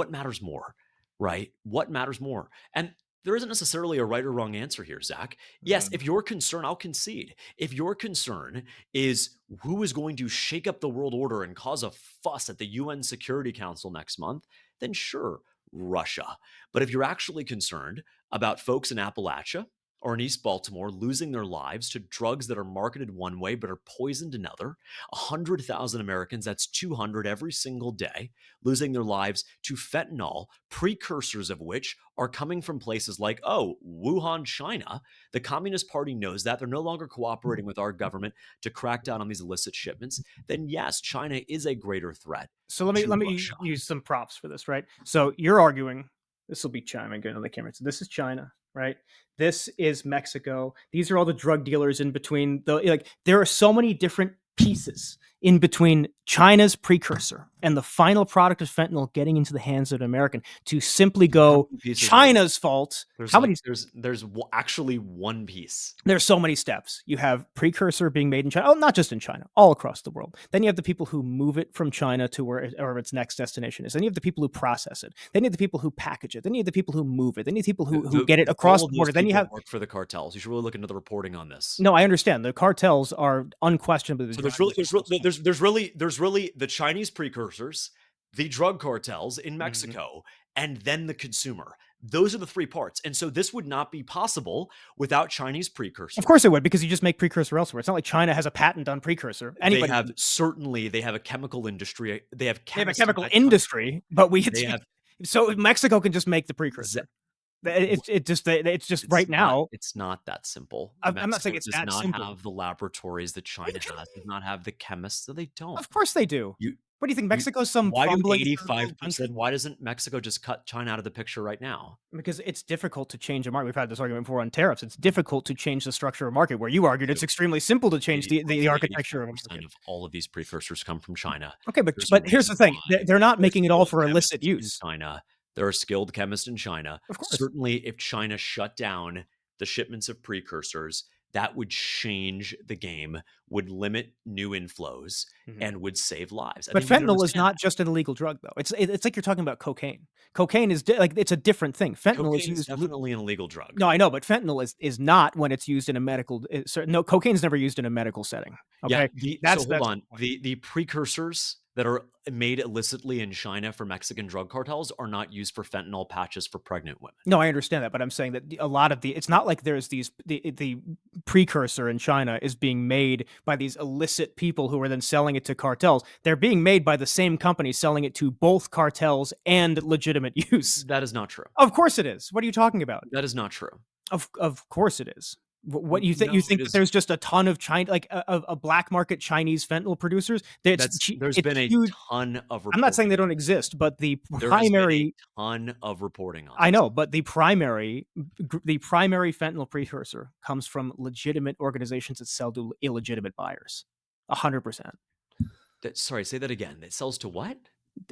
matters more, right? What matters more? And there isn't necessarily a right or wrong answer here, Zach. Yes, Mm. if your concern, I'll concede. If your concern is who is going to shake up the world order and cause a fuss at the UN Security Council next month, then sure, Russia. But if you're actually concerned about folks in Appalachia or in East Baltimore losing their lives to drugs that are marketed one way but are poisoned another. 100,000 Americans, that's 200 every single day, losing their lives to fentanyl, precursors of which are coming from places like, oh, Wuhan, China. The Communist Party knows that. They're no longer cooperating with our government to crack down on these illicit shipments. Then yes, China is a greater threat So to let me Russia. use some props for this, right? So you're arguing this will be China. I'm going on the camera. So this is China, right? This is Mexico. These are all the drug dealers in between. There are so many different pieces in between China's precursor and the final product of fentanyl getting into the hands of an American to simply How go many pieces are there? China's fault. There's How like many? actually one piece. There's so many steps. You have precursor being made in China. Oh, not just in China, all across the world. Then you have the people who move it from China to where its next destination is. Then you have the people who process it. Then you have the people who package it. Then you have the people who move it. Then you have people who get it across All of the those border. Then you people have work for the cartels. You should really look into the reporting on this. no. I understand the cartels are unquestionably the So drivers of all this. there's really the Chinese precursors, the drug cartels in Mhm. Mexico, and then the consumer. Those are the three parts. And so this would not be possible without Chinese Of course precursors. it would, because you just make precursor elsewhere. It's not like China has a patent on precursor. Anybody can. They have a chemical industry. They have They have a chemists in chemical that country. industry, but we They it's have so Mexico can just make the ze- precursor. It's just right now. it's not that simple. I'm not saying Mexico it's does that not simple. have the laboratories that Are you China kidding has, does me? not have the chemists, so they don't. Of course they do. You What do you think? you Mexico's some why do fumbling third world 85% country? why doesn't Mexico just cut China out of the picture right now? Because it's difficult to change a market. We've had this argument before on tariffs. It's difficult to change the structure of a market. Where you argued it's extremely simple to change 80 the roughly architecture of a 85% market. of all of these precursors come from China. Okay, but There's a but here's reason the thing: why. they're not There are making it all skilled for illicit chemists in use. China. There are skilled chemists in China. Of course. Certainly, if China shut down the shipments of precursors, that would change the game, would limit new inflows, Mhm. and would save lives. I But think you can fentanyl is understand not that. just an illegal drug, though. It's like you're talking about cocaine. Cocaine is like it's a different thing. Fentanyl is Cocaine is used. definitely an illegal drug. No, I know, but fentanyl is not when it's used in a medical. No, cocaine's never used in a medical setting. Yeah, Okay, so that's hold that's the on. point. The precursors that are made illicitly in China for Mexican drug cartels are not used for fentanyl patches for pregnant women. No, I understand that, but I'm saying that a lot of it's not like there's the precursor in China is being made by these illicit people who are then selling it to cartels. They're being made by the same company selling it to both cartels and legitimate use. That is not true. Of course it is. What are you talking about? That is not true. Of course it is. What you think? You No, it think that is there's just a ton of China, like a black market Chinese fentanyl producers? That's there's it's been a huge. ton of I'm not saying they reporting. don't exist, but the There has been a primary ton of reporting on I this. know, but the primary fentanyl precursor comes from legitimate organizations that sell to illegitimate buyers. 100%. Sorry, say that again. It sells to what?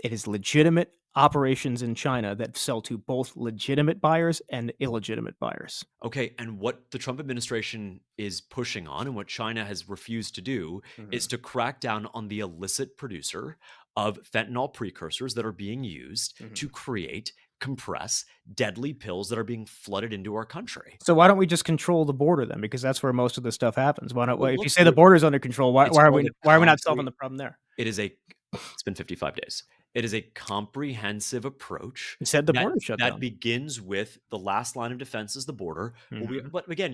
It is legitimate operations in China that sell to both legitimate buyers and illegitimate buyers. Okay, and what the Trump administration is pushing on and what China has refused to do is Mhm, to crack down on the illicit producer of fentanyl precursors that are being used to mhm. create, compress deadly pills that are being flooded into our country. So why don't we just control the border then? Because that's where most of this stuff happens. Why don't Well, if you look, say the border's under control, why, it's why are called we a why are we not solving the problem there? it is a it's been 55 days. It is a comprehensive approach You said the border shut that down. begins with the last line of defense is the border. Mhm, But again,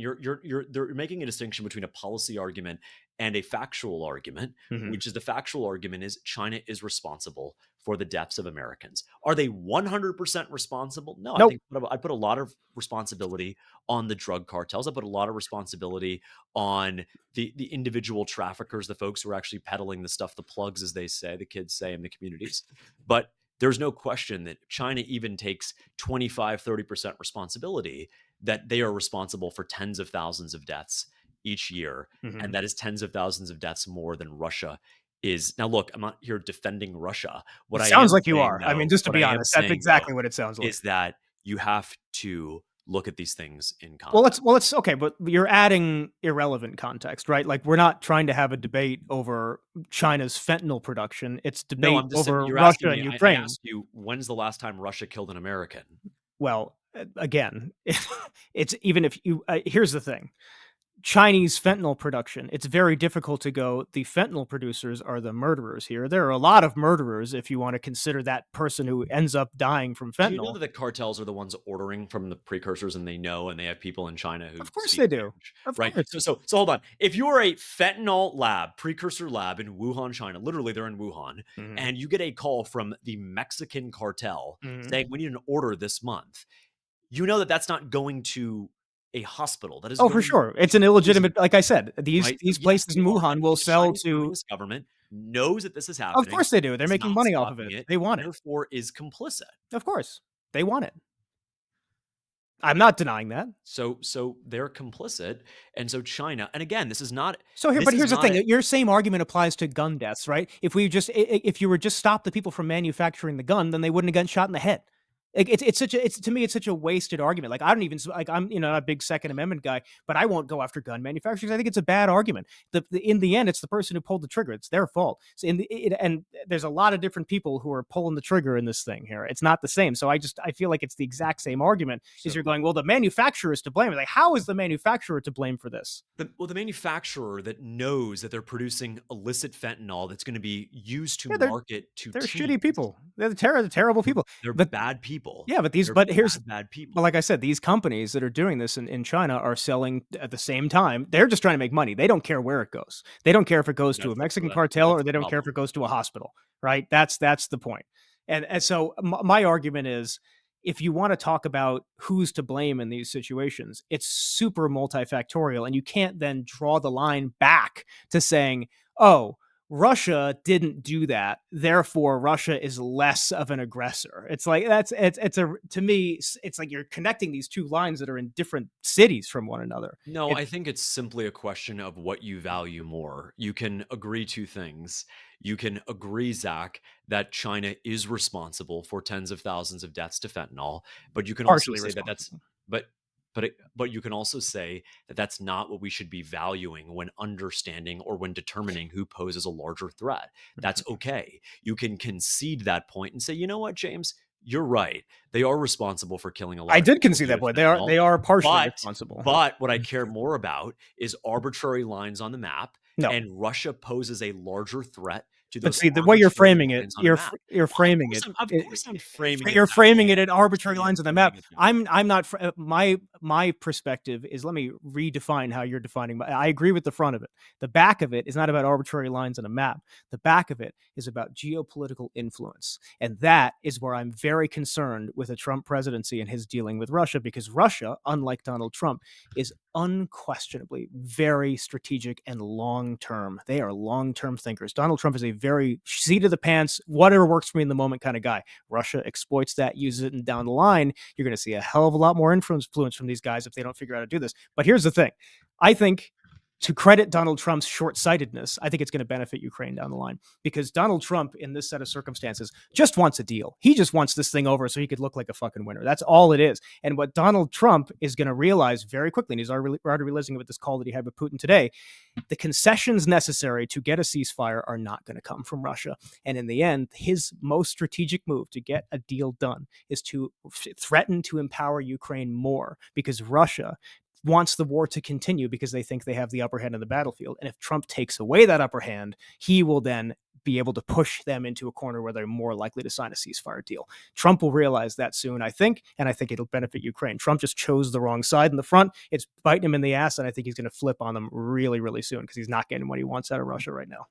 they're making a distinction between a policy argument and a factual argument, mhm. which is the factual argument is China is responsible for the deaths of Americans. Are they 100% responsible? No, I Nope. think I put a lot of responsibility on the drug cartels. I put a lot of responsibility on the individual traffickers, the folks who are actually peddling the stuff, the plugs, as they say, the kids say in the communities. But there's no question that China even takes 25, 30% responsibility, that they are responsible for tens of thousands of deaths each year. And Mhm. that is tens of thousands of deaths more than Russia is. Now, look, I'm not here defending Russia. It sounds like you are. I mean, just to What be I am honest, that's saying though, exactly what it sounds like. is that you have to look at these things in Well, context. let's okay, but you're adding irrelevant context, right? Like we're not trying to have a debate over China's fentanyl production. It's No, debate I'm just saying, over you're asking Russia and me, I Ukraine. asked you, when's the last time Russia killed an American? Well, again, it's even if you here's the thing. Chinese fentanyl production, it's very difficult to go, the fentanyl producers are the murderers here. There are a lot of murderers if you want to consider that person who ends up dying from Do you know fentanyl. that the cartels are the ones ordering from the precursors and they know and they have people in China who Of course speak they do. Spanish, Of right? course. So hold on. If you are a fentanyl lab, precursor lab in Wuhan, China, literally they're in Wuhan, Mhm, and you get a call from the Mexican cartel mhm. saying we need an order this month, you know that that's not going to a hospital. That is Oh, for going sure. It's to an prison, illegitimate, like I said, these right? So these yes, places they in are. Wuhan will The sell Chinese to. Communist government knows that this is Of happening, course they do. They're is making not money off of stopping it. it, They want it. therefore is complicit. Of course. They want it. I'm not denying that. So they're complicit, and so China, and again, So here, this but is here's the not a thing: your same argument applies to gun deaths, right? If we just, if you were just stop the people from manufacturing the gun, then they wouldn't have gotten shot in the head. Like, it's such a, it's to me, it's such a wasted argument. Like, I don't even like, I'm, not a big Second Amendment guy, but I won't go after gun manufacturers. I think it's a bad argument. In the end, it's the person who pulled the trigger. It's their fault. So and there's a lot of different people who are pulling the trigger in this thing here. It's not the same. So I feel like it's the exact same argument. Is you're so going, well, the manufacturer is to blame. Like, how is the manufacturer to blame for this? the manufacturer that knows that they're producing illicit fentanyl that's going to be used to Yeah, market to they're teens. shitty people. They're terrible people. They're But bad people. yeah, They're but here's, bad but people. like I said, these companies that are doing this in China are selling at the same time. They're just trying to make money. They don't care where it goes. They don't care if it goes to a Mexican cartel That's or the they don't care if problem. it goes to a hospital. Right? That's the point. And so my argument is, if you want to talk about who's to blame in these situations, it's super multifactorial, and you can't then draw the line back to saying, oh, Russia didn't do that, therefore Russia is less of an aggressor. It's like, it's a, to me, it's like you're connecting these two lines that are in different cities from one another. No, It I think it's simply a question of what you value more. You can agree two things. You can agree, Zach, that China is responsible for tens of thousands of deaths to fentanyl, but you can also partially say that that's, responsible. but you can also say that that's not what we should be valuing when understanding or when determining who poses a larger threat. That's okay. You can concede that point and say, you know what, James, you're right. They are responsible for killing a I lot of did people concede due that to point. fentanyl. They are partially But responsible. what I care more about is arbitrary lines on the map, No, and Russia poses a larger threat to but those see, the way you're arbitrary framing it, lines on a map. you're Well, framing it. of course I'm framing it You're that framing way. it at Of course I arbitrary am lines on the map. framing it that way. I'm not. My perspective is, let me redefine how you're defining. I agree with the front of it. The back of it is not about arbitrary lines on a map. The back of it is about geopolitical influence, and that is where I'm very concerned with a Trump presidency and his dealing with Russia, because Russia, unlike Donald Trump, is unquestionably very strategic and long term. They are long term thinkers. Donald Trump is a very seat of the pants, whatever works for me in the moment kind of guy. Russia exploits that, uses it, and down the line, you're going to see a hell of a lot more influence from these guys if they don't figure out how to do this. But here's the thing: I think, to credit Donald Trump's short sightedness, I think it's going to benefit Ukraine down the line, because Donald Trump, in this set of circumstances, just wants a deal. He just wants this thing over so he could look like a fucking winner. That's all it is. And what Donald Trump is going to realize very quickly, and he's already realizing it with this call that he had with Putin today, the concessions necessary to get a ceasefire are not going to come from Russia. And in the end, his most strategic move to get a deal done is to threaten to empower Ukraine more, because Russia wants the war to continue because they think they have the upper hand in the battlefield. And if Trump takes away that upper hand, he will then be able to push them into a corner where they're more likely to sign a ceasefire deal. Trump will realize that soon, I think, and I think it'll benefit Ukraine. Trump just chose the wrong side in the front. It's biting him in the ass, and I think he's going to flip on them really, really soon, because he's not getting what he wants out of Russia right now.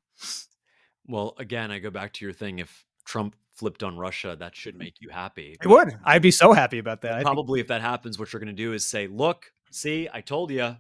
Well, again, I go back to your thing. If Trump flipped on Russia, that should make you happy. It would. I'd be so happy about that. But I think. probably if that happens, what you're going to do is say, "Look, see, I told you."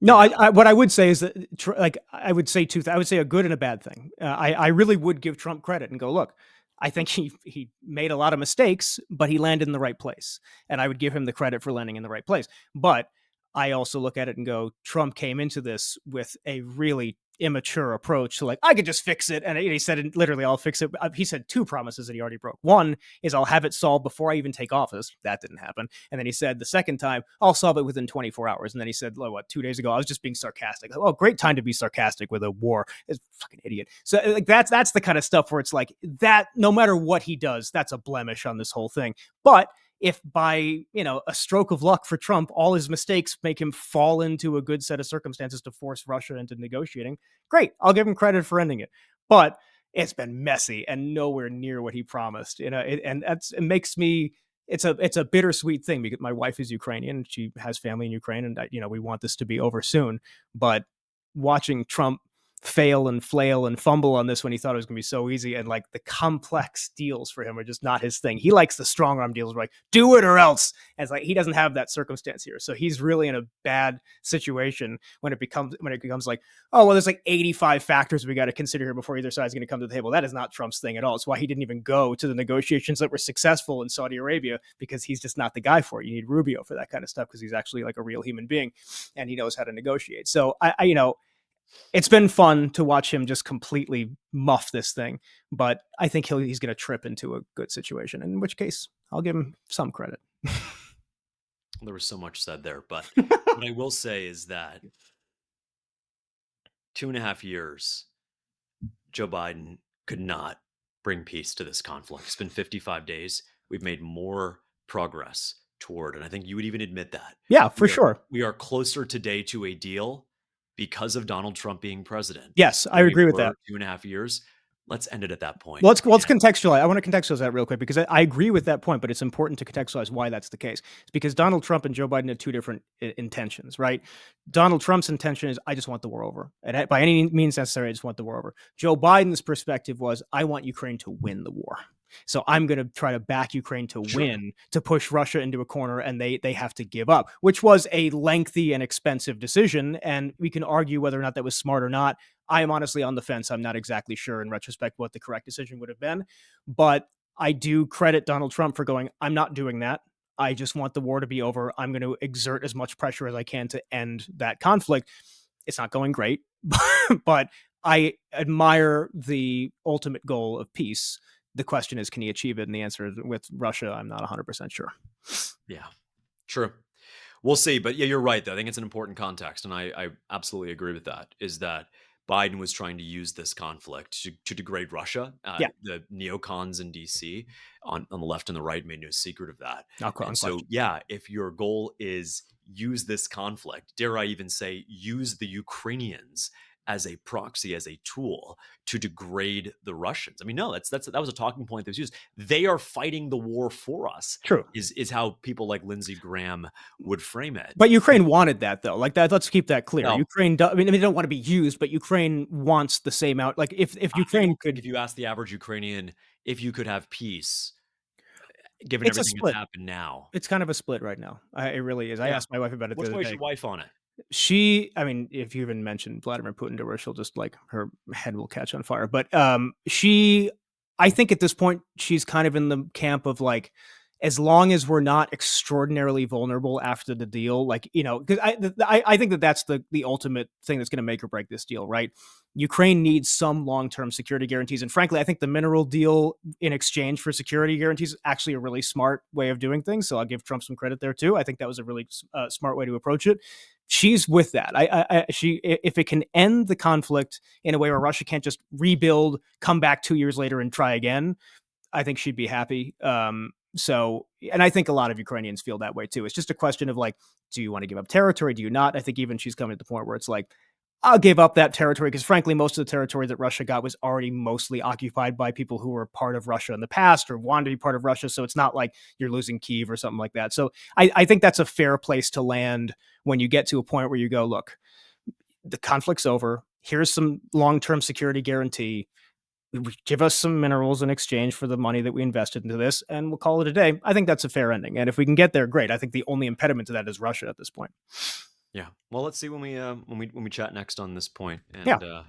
You No, know, what I would say is that, like, I would say two. I would say a good and a bad thing. I really would give Trump credit and go, look, I think he made a lot of mistakes, but he landed in the right place, and I would give him the credit for landing in the right place. But I also look at it and go, Trump came into this with a really immature approach to, like, I could just fix it, and he said, literally, I'll fix it. He said two promises that he already broke. One is, I'll have it solved before I even take office. That didn't happen. And then he said the second time, I'll solve it within 24 hours. And then he said, oh, what, 2 days ago, I was just being sarcastic. Oh, great time to be sarcastic with a war. It's fucking idiot. So, like, that's the kind of stuff where it's like, that no matter what he does, that's a blemish on this whole thing. But if by, a stroke of luck for Trump, all his mistakes make him fall into a good set of circumstances to force Russia into negotiating, great. I'll give him credit for ending it. But it's been messy and nowhere near what he promised. It makes me. It's a bittersweet thing, because my wife is Ukrainian and she has family in Ukraine, and we want this to be over soon. But watching Trump fail and flail and fumble on this when he thought it was going to be so easy. And like the complex deals for him are just not his thing. He likes the strong arm deals where like, do it or else. And it's like he doesn't have that circumstance here. So he's really in a bad situation when it becomes like, oh, well, there's like 85 factors we got to consider here before either side is going to come to the table. That is not Trump's thing at all. It's why he didn't even go to the negotiations that were successful in Saudi Arabia, because he's just not the guy for it. You need Rubio for that kind of stuff because he's actually like a real human being and he knows how to negotiate. So it's been fun to watch him just completely muff this thing, but I think he's going to trip into a good situation, in which case I'll give him some credit. There was so much said there, but what I will say is that 2.5 years, Joe Biden could not bring peace to this conflict. It's been 55 days. We've made more progress toward, and I think you would even admit that Yeah, for sure. we are closer today to a deal because of Donald Trump being president Yes, I than we agree with that. were 2.5 years. Let's end it at that point. Let's contextualize. I want to contextualize that real quick because I agree with that point, but it's important to contextualize why that's the case. It's because Donald Trump and Joe Biden had two different intentions, right? Donald Trump's intention is, I just want the war over, and by any means necessary, I just want the war over. Joe Biden's perspective was, I want Ukraine to win the war. So I'm going to try to back Ukraine to win, to push Russia into a corner, and they have to give up, which was a lengthy and expensive decision. And we can argue whether or not that was smart or not. I am honestly on the fence. I'm not exactly sure in retrospect what the correct decision would have been, but I do credit Donald Trump for going, I'm not doing that. I just want the war to be over. I'm going to exert as much pressure as I can to end that conflict. It's not going great, but I admire the ultimate goal of peace. The question is, can he achieve it? And the answer is, with Russia, I'm not 100% sure. Yeah, true. We'll see. But yeah, you're right, though. I think it's an important context. And I absolutely agree with that, is that Biden was trying to use this conflict to degrade Russia. Yeah. The neocons in DC on the left and the right made no secret of that. And so, Question. yeah, if your goal is use this conflict, dare I even say, use the Ukrainians as a proxy, as a tool to degrade the Russians. I mean, no, that was a talking point that was used. They are fighting the war for us. True. Is how people like Lindsey Graham would frame it. But Ukraine wanted that, though. Like that. Let's keep that clear. No. Ukraine. I mean, they don't want to be used, but Ukraine wants the same out. Like if Ukraine could, if you ask the average Ukrainian if you could have peace, given it's a everything that's split. happened now. It's kind of a split right now. It really is. I asked my wife about it the Which other way is day. your wife on it? I mean, if you even mention Vladimir Putin to her, she'll just like her head will catch on fire. But I think at this point, she's kind of in the camp of like, as long as we're not extraordinarily vulnerable after the deal, like, because I think that's the ultimate thing that's going to make or break this deal, right? Ukraine needs some long-term security guarantees. And frankly, I think the mineral deal in exchange for security guarantees is actually a really smart way of doing things. So I'll give Trump some credit there too. I think that was a really smart way to approach it. She's with that. If it can end the conflict in a way where Russia can't just rebuild, come back 2 years later and try again, I think she'd be happy. And I think a lot of Ukrainians feel that way too. It's just a question of like, do you want to give up territory? Do you not? I think even she's coming to the point where it's like, I'll give up that territory because frankly, most of the territory that Russia got was already mostly occupied by people who were part of Russia in the past or wanted to be part of Russia. So it's not like you're losing Kyiv or something like that. So I think that's a fair place to land when you get to a point where you go, look, the conflict's over. Here's some long-term security guarantee. Give us some minerals in exchange for the money that we invested into this, and we'll call it a day. I think that's a fair ending. And if we can get there, great. I think the only impediment to that is Russia at this point. Yeah. Well, let's see when we chat next on this point. And Yeah.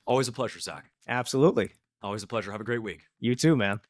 Always a pleasure, Zach. Absolutely. Always a pleasure. Have a great week. You too, man.